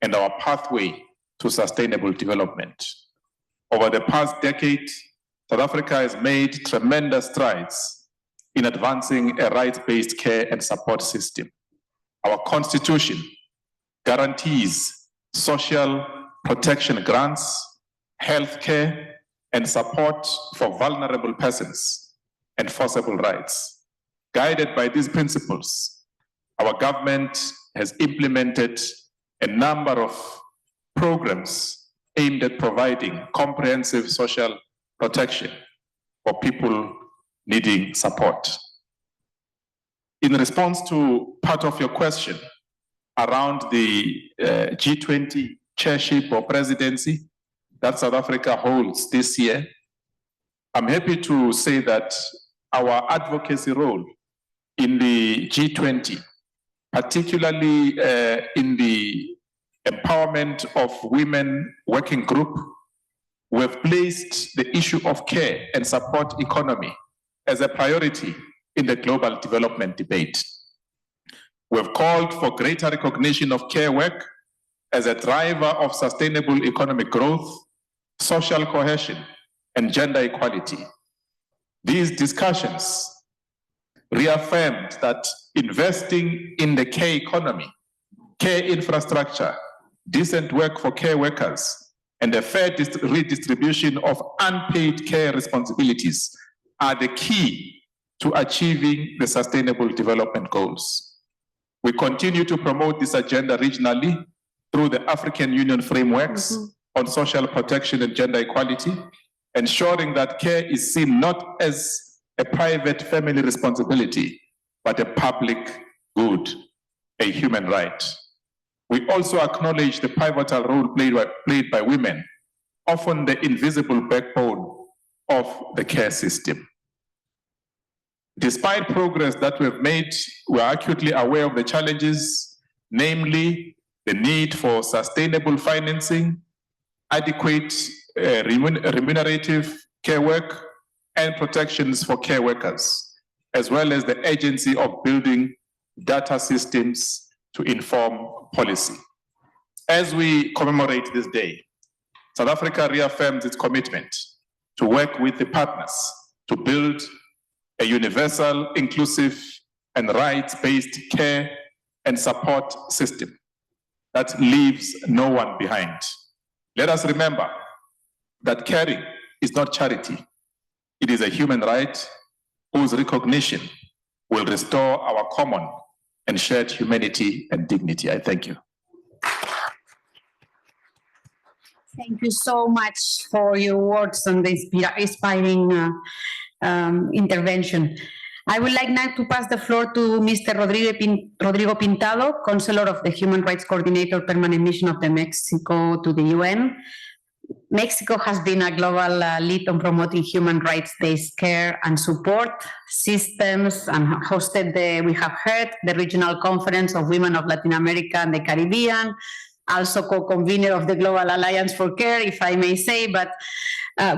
and our pathway to sustainable development. Over the past decade, South Africa has made tremendous strides in advancing a rights-based care and support system. Our constitution guarantees social protection grants, health care, and support for vulnerable persons, and enforceable rights. Guided by these principles, our government has implemented a number of programs aimed at providing comprehensive social protection for people needing support. In response to part of your question around the G20 chairship or presidency that South Africa holds this year, I'm happy to say that our advocacy role in the G20, particularly in the empowerment of women working group, we've placed the issue of care and support economy as a priority in the global development debate. We've called for greater recognition of care work as a driver of sustainable economic growth, social cohesion, and gender equality. These discussions reaffirmed that investing in the care economy, care infrastructure, decent work for care workers, and a fair redistribution of unpaid care responsibilities are the key to achieving the sustainable development goals. We continue to promote this agenda regionally through the African Union frameworks on social protection and gender equality, ensuring that care is seen not as a private family responsibility, but a public good, a human right. We also acknowledge the pivotal role played by women, often the invisible backbone of the care system. Despite progress that we've made, we are acutely aware of the challenges, namely the need for sustainable financing, adequate remunerative care work, and protections for care workers, as well as the urgency of building data systems to inform policy. As we commemorate this day, South Africa reaffirms its commitment to work with the partners to build a universal, inclusive, and rights-based care and support system that leaves no one behind. Let us remember that caring is not charity. It is a human right whose recognition will restore our common and shared humanity and dignity. I thank you. Thank you so much for your words and the inspiring intervention. I would like now to pass the floor to Mr. Rodrigo Pintado, Counselor of the Human Rights Coordinator Permanent Mission of the Mexico to the UN. Mexico has been a global lead on promoting human rights-based care and support systems and hosted we have heard, the Regional Conference of Women of Latin America and the Caribbean, also co-convener of the Global Alliance for Care, if I may say, but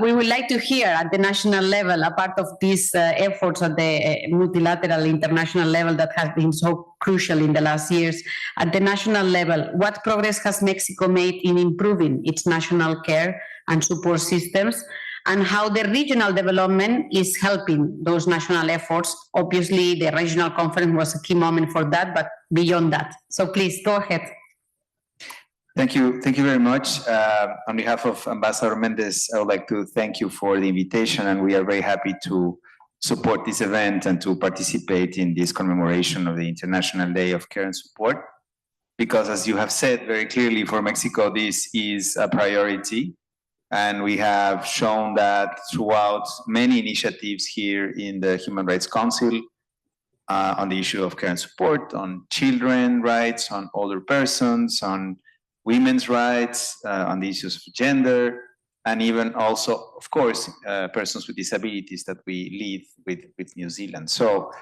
we would like to hear at the national level, a part of these efforts at the multilateral international level that has been so crucial in the last years. At the national level, what progress has Mexico made in improving its national care and support systems, and how the regional development is helping those national efforts? Obviously, the regional conference was a key moment for that, but beyond that. So please, go ahead. Thank you very much. On behalf of Ambassador Mendez, I would like to thank you for the invitation, and we are very happy to support this event and to participate in this commemoration of the International Day of Care and Support, because as you have said very clearly, for Mexico, this is a priority, and we have shown that throughout many initiatives here in the Human Rights Council on the issue of care and support, on children's rights, on older persons, on women's rights, on the issues of gender, and even also, of course, persons with disabilities that we lead with New Zealand. So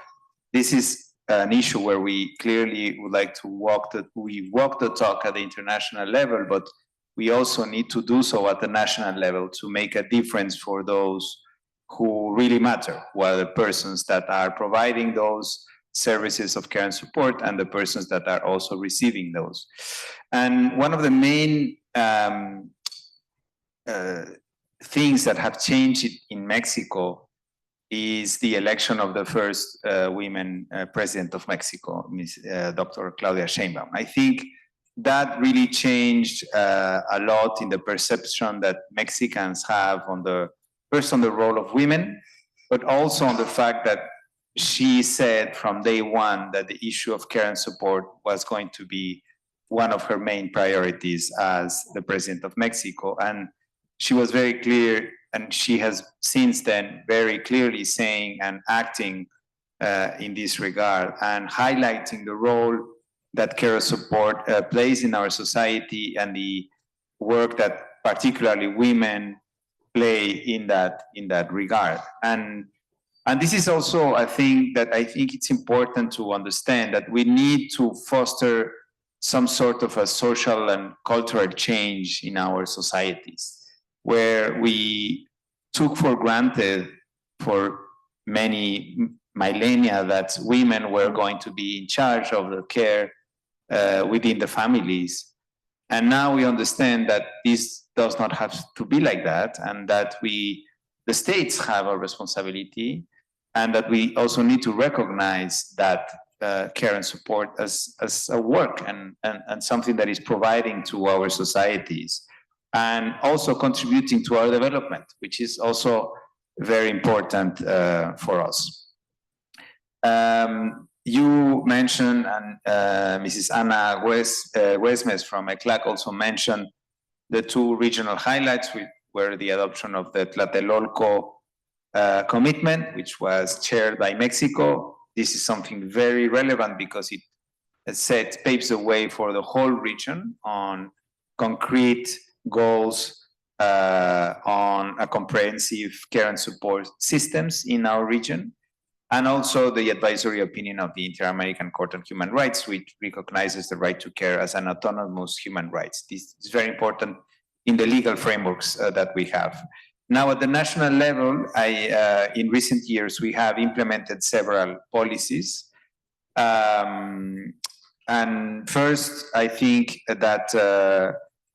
this is an issue where we clearly would like to walk the talk at the international level, but we also need to do so at the national level to make a difference for those who really matter, who are the persons that are providing those services of care and support, and the persons that are also receiving those. And one of the main things that have changed in Mexico is the election of the first women president of Mexico, Dr. Claudia Sheinbaum. I think that really changed a lot in the perception that Mexicans have on the role of women, but also on the fact that she said from day one that the issue of care and support was going to be one of her main priorities as the president of Mexico. And she was very clear, and she has since then very clearly saying and acting in this regard, and highlighting the role that care and support plays in our society, and the work that particularly women play in that regard. And this is also I think it's important to understand that we need to foster some sort of a social and cultural change in our societies, where we took for granted for many millennia that women were going to be in charge of the care within the families. And now we understand that this does not have to be like that, and that the states have a responsibility, and that we also need to recognize that care and support as a work and something that is providing to our societies, and also contributing to our development, which is also very important for us. You mentioned, and Mrs. Ana Huesmes from ECLAC also mentioned, the two regional highlights were the adoption of the Tlatelolco commitment, which was chaired by Mexico. This is something very relevant because it paves the way for the whole region on concrete goals on a comprehensive care and support systems in our region, and also the advisory opinion of the Inter-American Court on Human Rights, which recognizes the right to care as an autonomous human rights. This is very important in the legal frameworks that we have. Now, at the national level, in recent years, we have implemented several policies. And first, I think that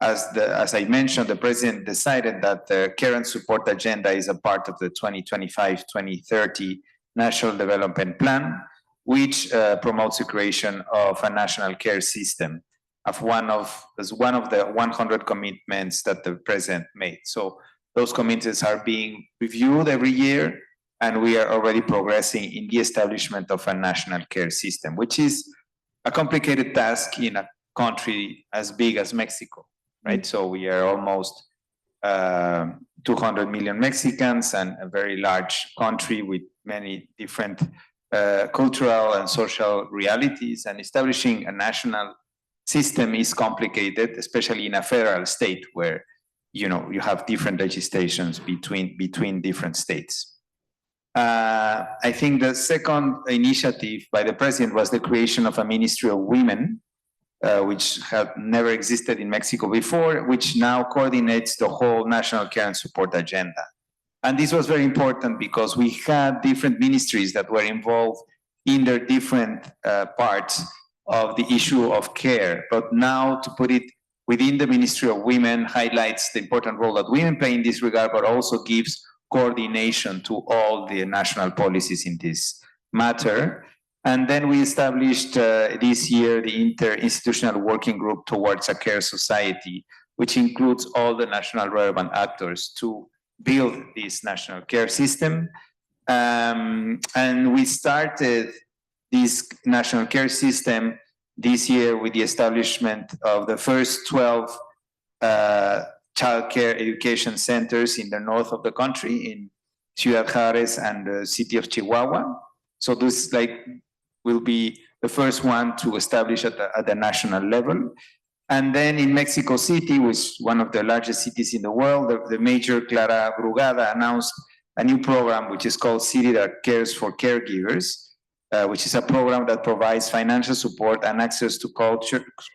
as I mentioned, the president decided that the care and support agenda is a part of the 2025-2030 National Development Plan, which promotes the creation of a national care system as one of the 100 commitments that the president made. So those commitments are being reviewed every year, and we are already progressing in the establishment of a national care system, which is a complicated task in a country as big as Mexico, right? So we are almost 200 million Mexicans and a very large country with many different cultural and social realities, and establishing a national system is complicated, especially in a federal state where you have different legislations between different states. I think the second initiative by the president was the creation of a Ministry of Women, which had never existed in Mexico before, which now coordinates the whole national care and support agenda. And this was very important because we had different ministries that were involved in their different parts of the issue of care. But now to put it within the Ministry of Women highlights the important role that women play in this regard, but also gives coordination to all the national policies in this matter. And then we established this year the Interinstitutional Working Group towards a Care Society, which includes all the national relevant actors to build this national care system. And we started this national care system this year with the establishment of the first 12 child care education centers in the north of the country, in Ciudad Juárez and the city of Chihuahua. So this will be the first one to establish at the national level. And then in Mexico City, which is one of the largest cities in the world, the Mayor Clara Brugada announced a new program which is called City That Cares for Caregivers, which is a program that provides financial support and access to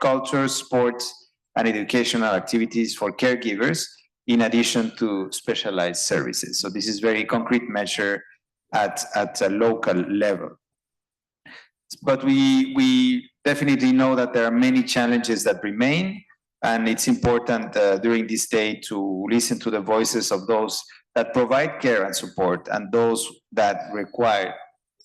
culture, sports, and educational activities for caregivers, in addition to specialized services. So this is very concrete measure at a local level. But we definitely know that there are many challenges that remain, and it's important during this day to listen to the voices of those that provide care and support and those that require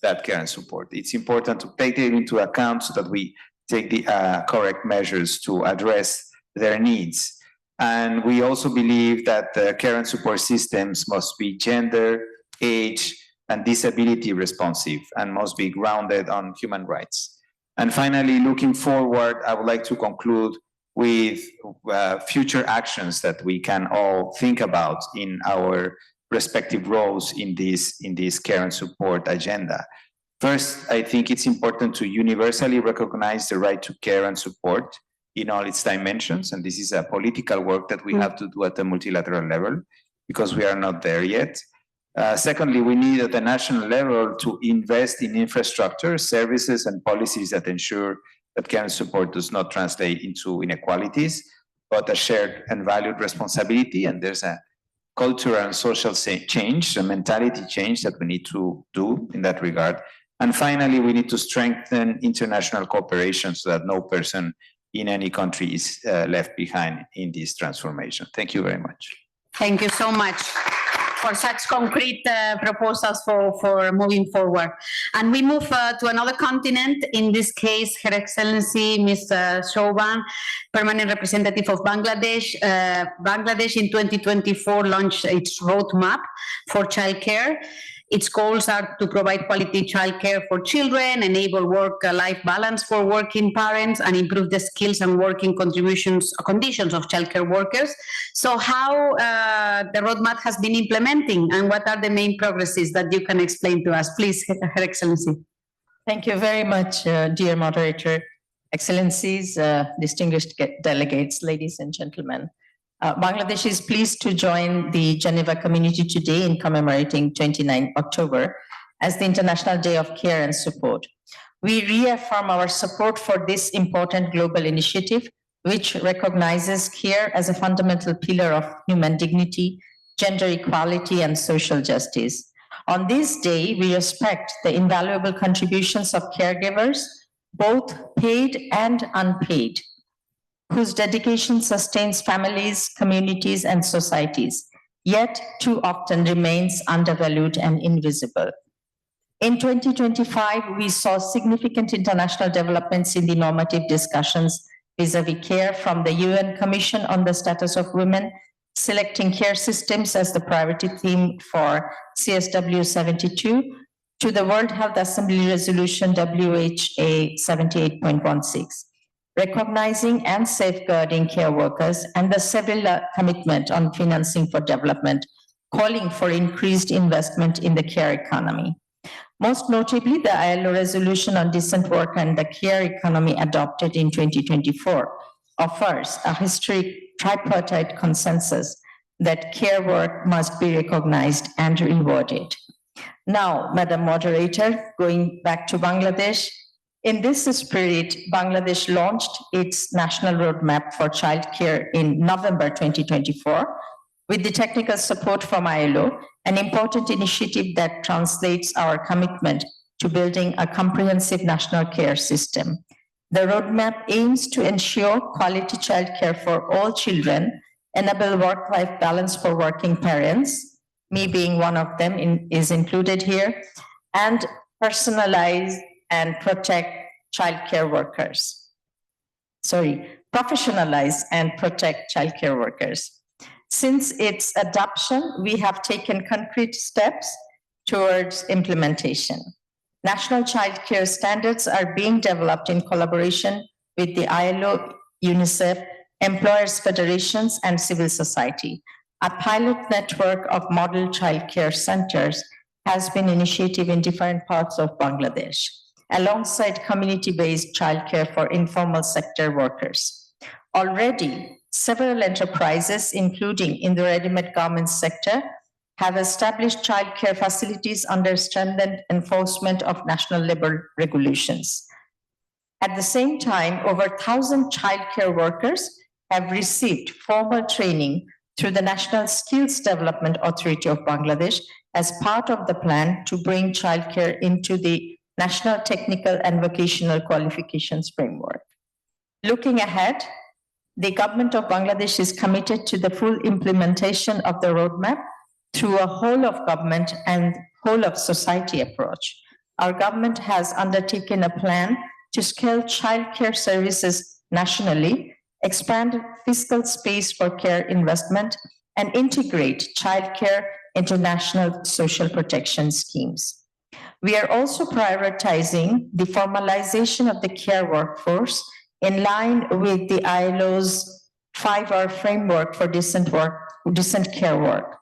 that care and support. It's important to take it into account so that we take the correct measures to address their needs. And we also believe that the care and support systems must be gender, age, and disability responsive, and must be grounded on human rights. And finally, looking forward, I would like to conclude with future actions that we can all think about in our respective roles in this care and support agenda. First, I think it's important to universally recognize the right to care and support in all its dimensions, and this is a political work that we have to do at the multilateral level, because we are not there yet. Secondly, we need at the national level to invest in infrastructure, services, and policies that ensure that care and support does not translate into inequalities, but a shared and valued responsibility. And there's a cultural and social change, a mentality change that we need to do in that regard. And finally, we need to strengthen international cooperation so that no person in any country is left behind in this transformation. Thank you very much. Thank you so much for such concrete proposals for moving forward. And we move to another continent, in this case, Her Excellency Ms. Shobhan, Permanent Representative of Bangladesh. Bangladesh in 2024 launched its roadmap for childcare. Its goals are to provide quality childcare for children, enable work-life balance for working parents, and improve the skills and working conditions of childcare workers. So how the roadmap has been implementing, and what are the main progresses that you can explain to us? Please, Her Excellency. Thank you very much, dear moderator. Excellencies, distinguished delegates, ladies and gentlemen. Bangladesh is pleased to join the Geneva community today in commemorating 29 October as the International Day of Care and Support. We reaffirm our support for this important global initiative, which recognizes care as a fundamental pillar of human dignity, gender equality, and social justice. On this day, we respect the invaluable contributions of caregivers, both paid and unpaid, whose dedication sustains families, communities, and societies, yet too often remains undervalued and invisible. In 2025, we saw significant international developments in the normative discussions vis-à-vis care, from the UN Commission on the Status of Women selecting care systems as the priority theme for CSW 72, to the World Health Assembly Resolution WHA 78.16, recognizing and safeguarding care workers, and the Seville Commitment on Financing for Development, calling for increased investment in the care economy. Most notably, the ILO resolution on decent work and the care economy adopted in 2024 offers a historic tripartite consensus that care work must be recognized and rewarded. Now, Madam Moderator, going back to Bangladesh, in this spirit, Bangladesh launched its National Roadmap for Childcare in November 2024 with the technical support from ILO, an important initiative that translates our commitment to building a comprehensive national care system. The roadmap aims to ensure quality childcare for all children, enable work-life balance for working parents, me being one of them is included here, and personalize and protect childcare workers. Professionalize and protect childcare workers. Since its adoption, we have taken concrete steps towards implementation. National childcare standards are being developed in collaboration with the ILO, UNICEF, employers' federations, and civil society. A pilot network of model childcare centers has been initiated in different parts of Bangladesh, alongside community-based childcare for informal sector workers. Already, several enterprises, including in the ready-made garments sector, have established childcare facilities under strengthened enforcement of national labor regulations. At the same time, over 1,000 childcare workers have received formal training through the National Skills Development Authority of Bangladesh as part of the plan to bring childcare into the National Technical and Vocational Qualifications Framework. Looking ahead, the government of Bangladesh is committed to the full implementation of the roadmap through a whole of government and whole of society approach. Our government has undertaken a plan to scale childcare services nationally, expand fiscal space for care investment, and integrate childcare into national social protection schemes. We are also prioritizing the formalization of the care workforce in line with the ILO's 5R framework for decent care work.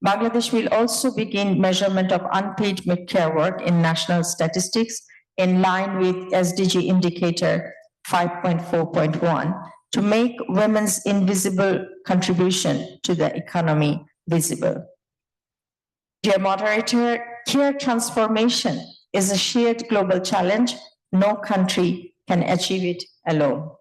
Bangladesh will also begin measurement of unpaid care work in national statistics in line with SDG indicator 5.4.1 to make women's invisible contribution to the economy visible. Dear moderator, care transformation is a shared global challenge. No country can achieve it alone.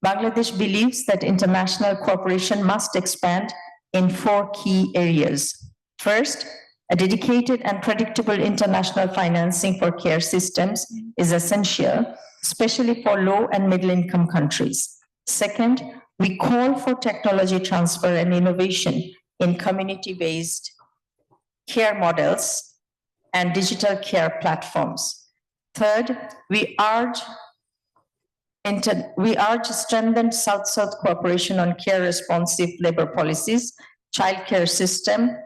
Bangladesh believes that international cooperation must expand in 4 key areas. First, a dedicated and predictable international financing for care systems is essential, especially for low and middle income countries. Second, we call for technology transfer and innovation in community-based care models and digital care platforms. Third, we urge strengthened South-South cooperation on care-responsive labor policies, childcare system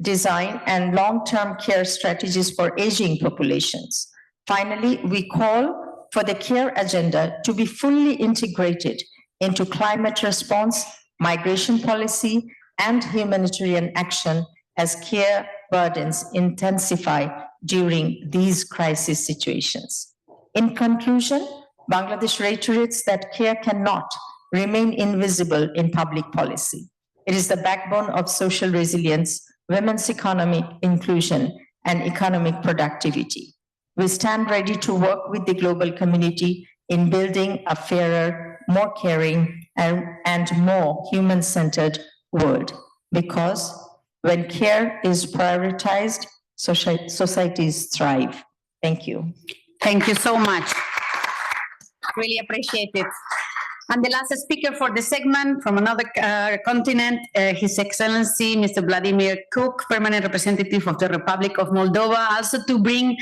design, and long-term care strategies for aging populations. Finally, we call for the care agenda to be fully integrated into climate response, migration policy, and humanitarian action as care burdens intensify during these crisis situations. In conclusion, Bangladesh reiterates that care cannot remain invisible in public policy. It is the backbone of social resilience, women's economic inclusion, and economic productivity. We stand ready to work with the global community in building a fairer, more caring, and more human-centered world. Because when care is prioritized, societies thrive. Thank you. Thank you so much. Really appreciate it. And the last speaker for the segment from another continent, His Excellency, Mr. Vladimir Cook, Permanent Representative of the Republic of Moldova, also to bring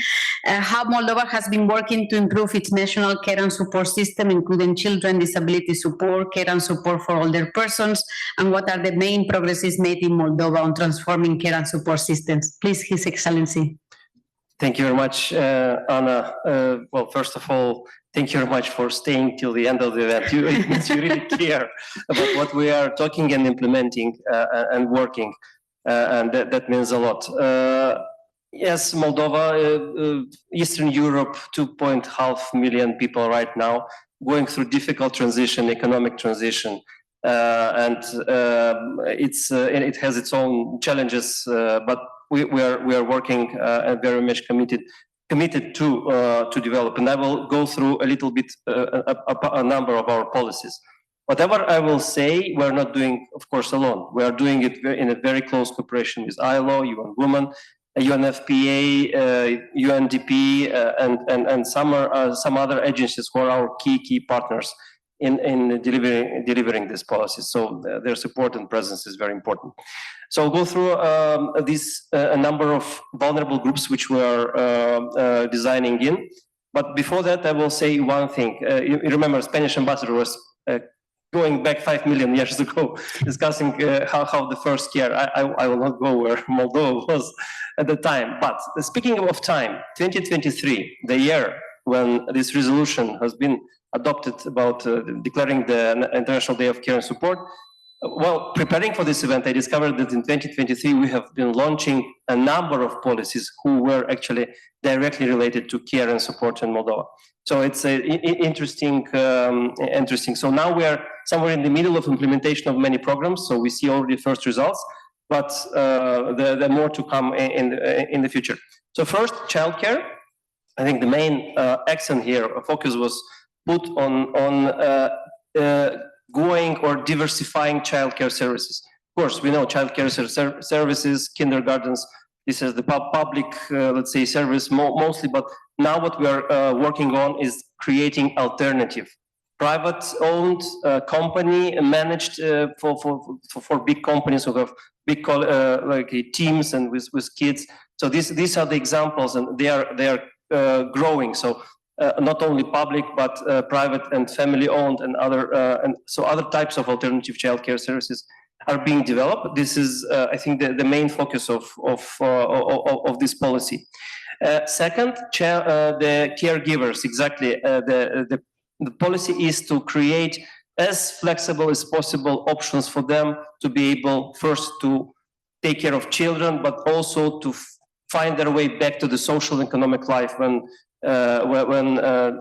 how Moldova has been working to improve its national care and support system, including children, disability support, care and support for older persons, and what are the main progresses made in Moldova on transforming care and support systems. Please, His Excellency. Thank you very much, Anna. Well, first of all, thank you very much for staying till the end of the event. It means you really care about what we are talking and implementing and working, and that means a lot. Yes, Moldova, Eastern Europe, 2.5 million people right now, going through difficult transition, economic transition, and it has its own challenges, but we are working and very much committed to develop. And I will go through a little bit a number of our policies. Whatever I will say, we're not doing, of course, alone. We are doing it in a very close cooperation with ILO, UN Women, UNFPA, UNDP, and some other agencies who are our key partners in delivering this policy. So their support and presence is very important. So I'll go through a number of vulnerable groups which we are designing in. But before that, I will say one thing. You remember, Spanish ambassador was going back 5 million years ago, discussing how the first year. I will not go where Moldova was at the time. But speaking of time, 2023, the year when this resolution has been adopted about declaring the International Day of Care and Support. Well, preparing for this event, I discovered that in 2023, we have been launching a number of policies who were actually directly related to care and support in Moldova. So it's interesting. So now we are somewhere in the middle of implementation of many programs. So we see already first results, but there are more to come in the future. So first, childcare. I think the main accent here, focus was put on going or diversifying childcare services. Of course, we know childcare services, kindergartens, this is the public, let's say, service mostly, but now what we are working on is creating alternative, private-owned company managed for big companies who have big like teams and with kids. So these are the examples, and they are growing. So not only public, but private and family-owned, and other types of alternative childcare services are being developed. This is, I think, the main focus of this policy. Second, the caregivers. Exactly, the policy is to create as flexible as possible options for them to be able first to take care of children, but also to find their way back to the social and economic life when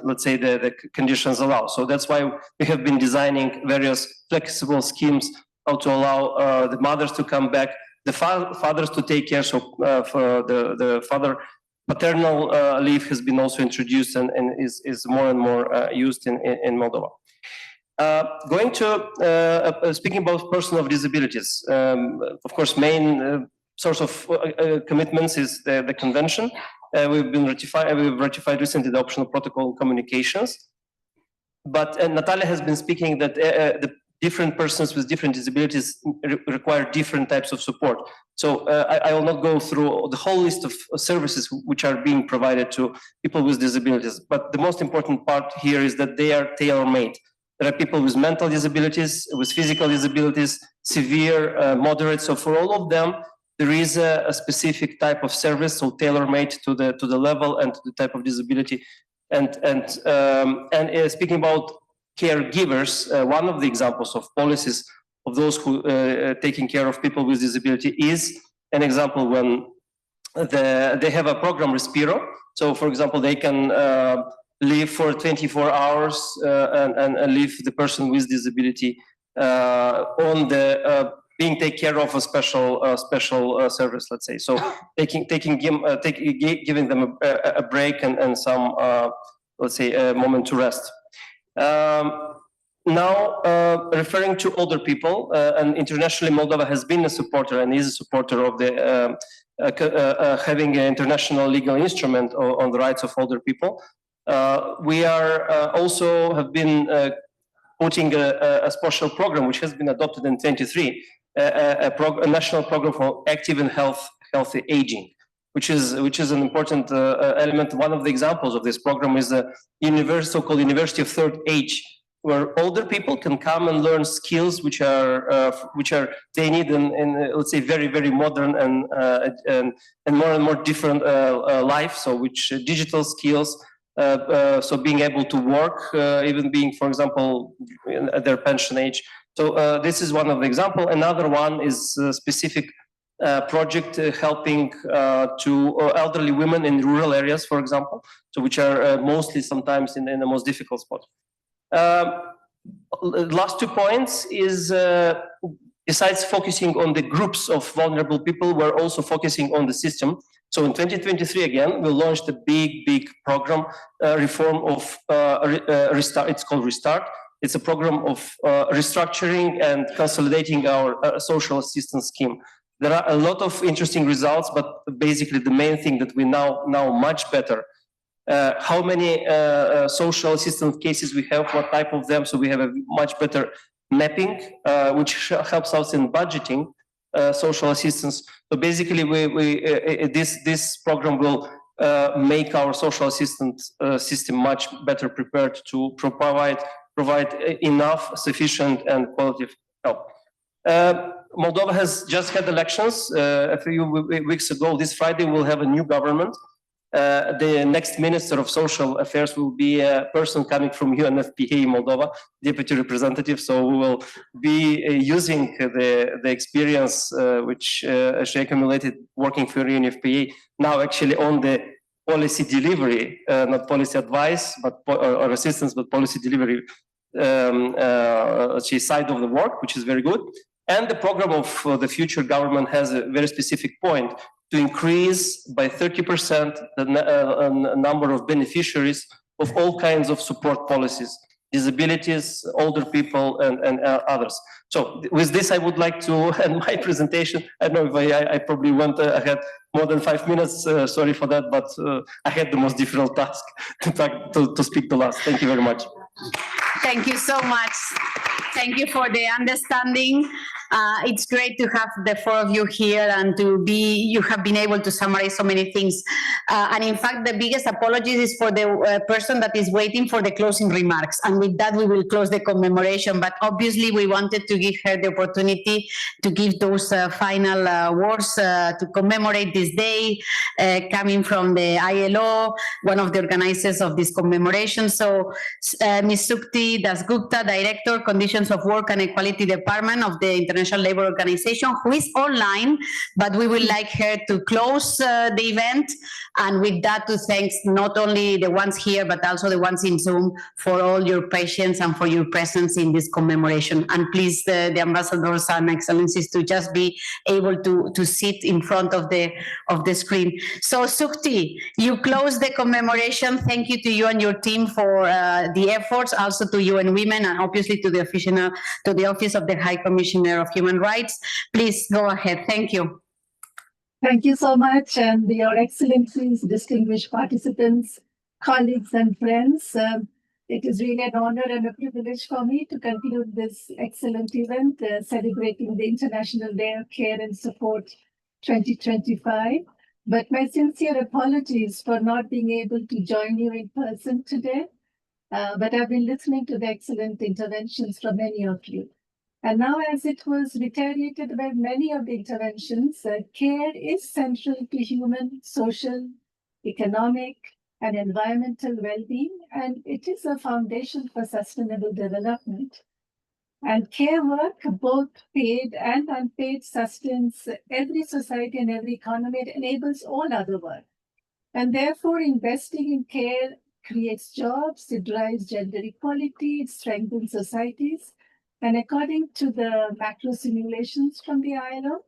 let's say the conditions allow. So that's why we have been designing various flexible schemes how to allow the mothers to come back, the fathers to take care. So for the father paternal leave has been also introduced and is more and more used in Moldova. Going to speaking about persons with disabilities, of course, main source of commitments is the convention. We've ratified recently the optional protocol on communications. But Natalia has been speaking that the different persons with different disabilities require different types of support. So I will not go through the whole list of services which are being provided to people with disabilities. But the most important part here is that they are tailor-made. There are people with mental disabilities, with physical disabilities, severe, moderate. So for all of them, there is a specific type of service, so tailor-made to the level and to the type of disability. And speaking about caregivers, one of the examples of policies of those who taking care of people with disability is an example when they have a program Respiro. So, for example, they can live for 24 hours and leave the person with disability on the being taken care of a special service, let's say. So giving them a break and some let's say a moment to rest. Now, referring to older people, and internationally, Moldova has been a supporter and is a supporter of the having an international legal instrument on the rights of older people. We are also have been putting a special program which has been adopted in 23, a national program for active and healthy aging, which is an important element. One of the examples of this program is the so-called University of Third Age, where older people can come and learn skills which are they need in let's say very modern and more different life. So which digital skills. So being able to work, even being, for example, at their pension age. So this is one of the example. Another one is a specific project helping to elderly women in rural areas, for example, so which are mostly sometimes in the most difficult spot. Last 2 points is besides focusing on the groups of vulnerable people, we're also focusing on the system. So in 2023, again, we launched a big program, reform of Restart. It's called Restart. It's a program of restructuring and consolidating our social assistance scheme. There are a lot of interesting results, but basically the main thing that we now much better how many social assistance cases we have, what type of them, so we have a much better mapping, which helps us in budgeting social assistance. So basically, this program will make our social assistance system much better prepared to provide enough, sufficient, and quality help. Moldova has just had elections a few weeks ago. This Friday, we'll have a new government. The next Minister of Social Affairs will be a person coming from UNFPA Moldova, deputy representative. So we will be using the experience which she accumulated working for UNFPA now actually on the policy delivery, not policy advice, but or assistance, but policy delivery side of the work, which is very good. And the program of the future government has a very specific point to increase by 30% the number of beneficiaries of all kinds of support policies, disabilities, older people, and others. So with this, I would like to end my presentation. I don't know if I probably went ahead more than 5 minutes. Sorry for that, but I had the most difficult task to speak the last. Thank you very much. Thank you so much. Thank you for the understanding. It's great to have the four of you here and you have been able to summarize so many things. And in fact, the biggest apologies is for the person that is waiting for the closing remarks. And with that, we will close the commemoration. But obviously, we wanted to give her the opportunity to give those final words to commemorate this day, coming from the ILO, one of the organizers of this commemoration. So Ms. Sukti Dasgupta, Director, Conditions of Work and Equality Department of the International Labour Organization, who is online, but we would like her to close the event. And with that, to thank not only the ones here, but also the ones in Zoom for all your patience and for your presence in this commemoration. And please, the ambassadors and excellencies, to just be able to sit in front of the screen. So Sukti, you close the commemoration. Thank you to you and your team for the efforts, also to UN Women, and obviously to the Office of the High Commissioner of Human Rights. Please go ahead. Thank you. Thank you so much, and Your Excellencies, distinguished participants, colleagues and friends. It is really an honor and a privilege for me to conclude this excellent event celebrating the International Day of Care and Support 2025. But my sincere apologies for not being able to join you in person today. But I've been listening to the excellent interventions from many of you. And now, as it was reiterated by many of the interventions, care is central to human, social, economic, and environmental well-being, and it is a foundation for sustainable development. And care work, both paid and unpaid, sustains every society and every economy. It enables all other work. And therefore, investing in care creates jobs, it drives gender equality, it strengthens societies. And according to the macro simulations from the ILO,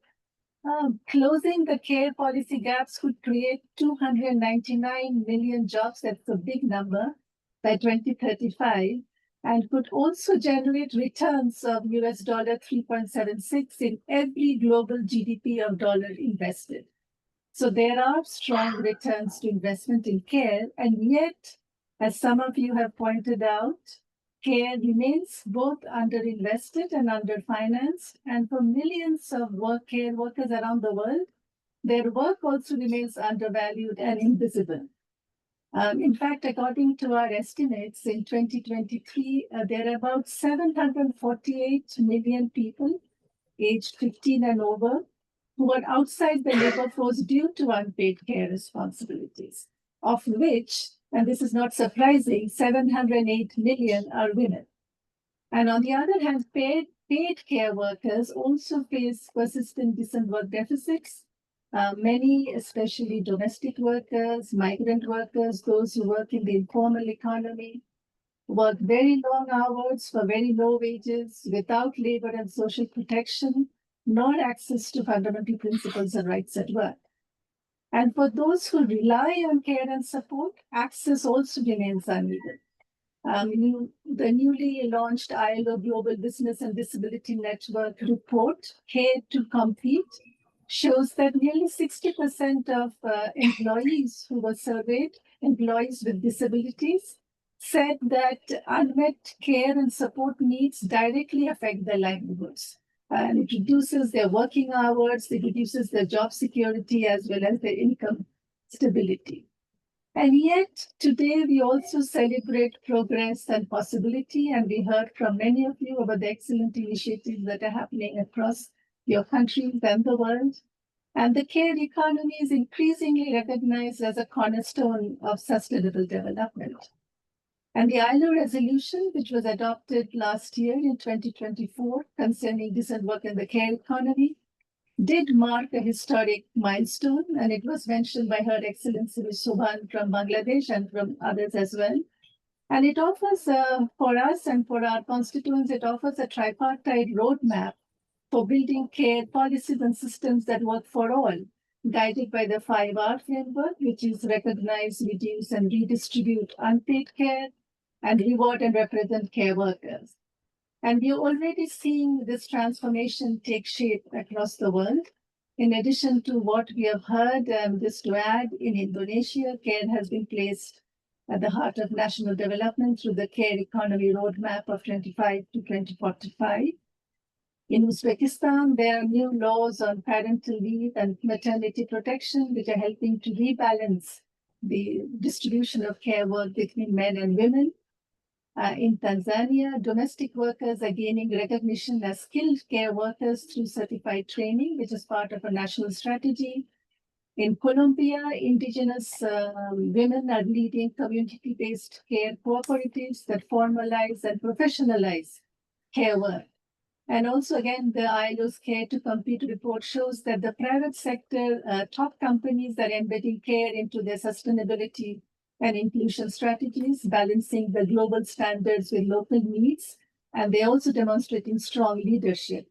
closing the care policy gaps could create 299 million jobs. That's a big number by 2035, and could also generate returns of US dollar 3.76 in every global GDP of dollar invested. So there are strong returns to investment in care, and yet, as some of you have pointed out, care remains both underinvested and underfinanced, and for millions of care workers around the world, their work also remains undervalued and invisible. In fact, according to our estimates, in 2023, there are about 748 million people aged 15 and over who are outside the labor force due to unpaid care responsibilities, of which, and this is not surprising, 708 million are women. And on the other hand, paid care workers also face persistent decent work deficits. Many, especially domestic workers, migrant workers, those who work in the informal economy, work very long hours for very low wages without labor and social protection, nor access to fundamental principles and rights at work. And for those who rely on care and support, access also remains uneven. The newly launched ILO Global Business and Disability Network report, Care to Compete, shows that nearly 60% of employees who were surveyed, employees with disabilities, said that unmet care and support needs directly affect their livelihoods. And it reduces their working hours, it reduces their job security as well as their income stability. And yet today we also celebrate progress and possibility, and we heard from many of you about the excellent initiatives that are happening across your countries and the world. And the care economy is increasingly recognized as a cornerstone of sustainable development. And the ILO resolution, which was adopted last year in 2024 concerning decent work in the care economy, did mark a historic milestone, and it was mentioned by Her Excellency Subhan from Bangladesh and from others as well. And it offers, for us and for our constituents, it offers a tripartite roadmap for building care policies and systems that work for all, guided by the 5R framework, which is recognize, reduce, and redistribute unpaid care, and reward and represent care workers. And we are already seeing this transformation take shape across the world. In addition to what we have heard, just to add, in Indonesia, care has been placed at the heart of national development through the Care Economy Roadmap of 25 to 2045. In Uzbekistan, there are new laws on parental leave and maternity protection, which are helping to rebalance the distribution of care work between men and women. In Tanzania, domestic workers are gaining recognition as skilled care workers through certified training, which is part of a national strategy. In Colombia, indigenous women are leading community-based care cooperatives that formalize and professionalize care work. And also, again, the ILO's Care to Compete report shows that the private sector top companies are embedding care into their sustainability and inclusion strategies, balancing the global standards with local needs, and they're also demonstrating strong leadership.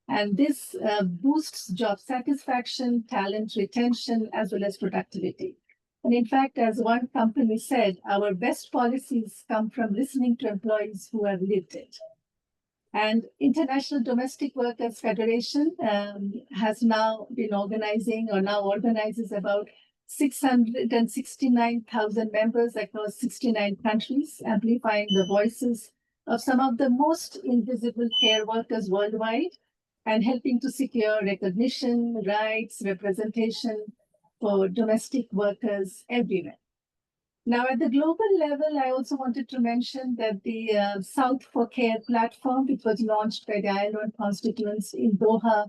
And this boosts job satisfaction, talent retention, as well as productivity. And in fact, as one company said, our best policies come from listening to employees who have lived it. And International Domestic Workers Federation has now been organizing, or now organizes, about 669,000 members across 69 countries, amplifying the voices of some of the most invisible care workers worldwide and helping to secure recognition, rights, representation for domestic workers everywhere. Now, at the global level, I also wanted to mention that the South for Care platform, which was launched by the ILO and constituents in Doha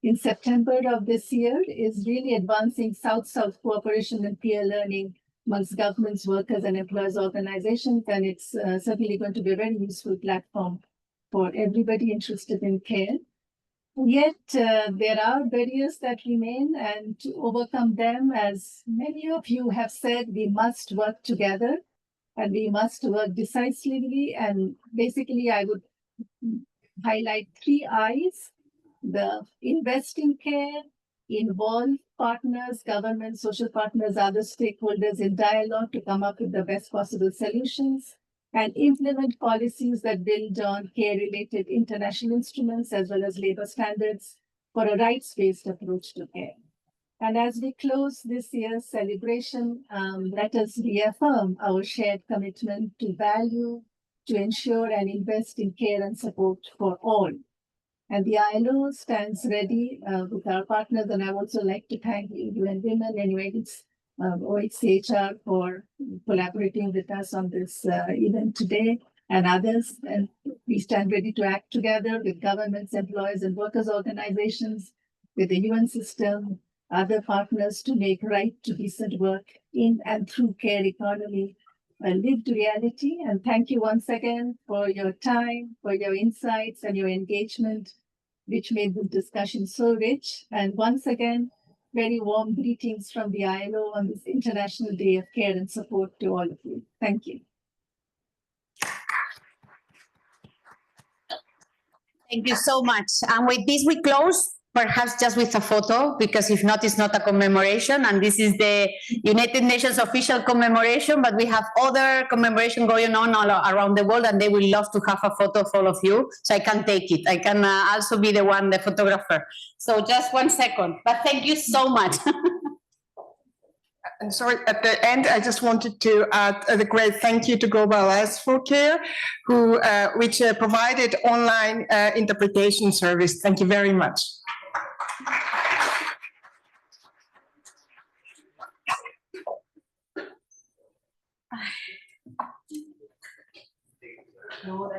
in September of this year, is really advancing South-South cooperation and peer learning amongst governments, workers, and employers organizations. And it's certainly going to be a very useful platform for everybody interested in care. Yet there are barriers that remain, and to overcome them, as many of you have said, we must work together and we must work decisively. And basically, I would highlight 3 I's: the invest in care, involve partners, government, social partners, other stakeholders in dialogue to come up with the best possible solutions, and implement policies that build on care-related international instruments as well as labor standards for a rights-based approach to care. And as we close this year's celebration, let us reaffirm our shared commitment to value, to ensure and invest in care and support for all. And the ILO stands ready with our partners, and I would also like to thank UN Women and OHCHR for collaborating with us on this event today, and others. And we stand ready to act together with governments, employers, and workers' organizations, with the UN system, other partners, to make right to decent work in and through care economy a lived reality. And thank you once again for your time, for your insights and your engagement, which made the discussion so rich. And once again, very warm greetings from the ILO on this International Day of Care and Support to all of you. Thank you. Thank you so much. And with this, we close, perhaps just with a photo, because if not, it's not a commemoration. And this is the United Nations official commemoration, but we have other commemoration going on all around the world, and they will love to have a photo of all of you. So I can take it. I can also be the photographer. So just 1 second, but thank you so much. And sorry, at the end, I just wanted to add a great thank you to Palais for Care, which provided online interpretation service. Thank you very much. No,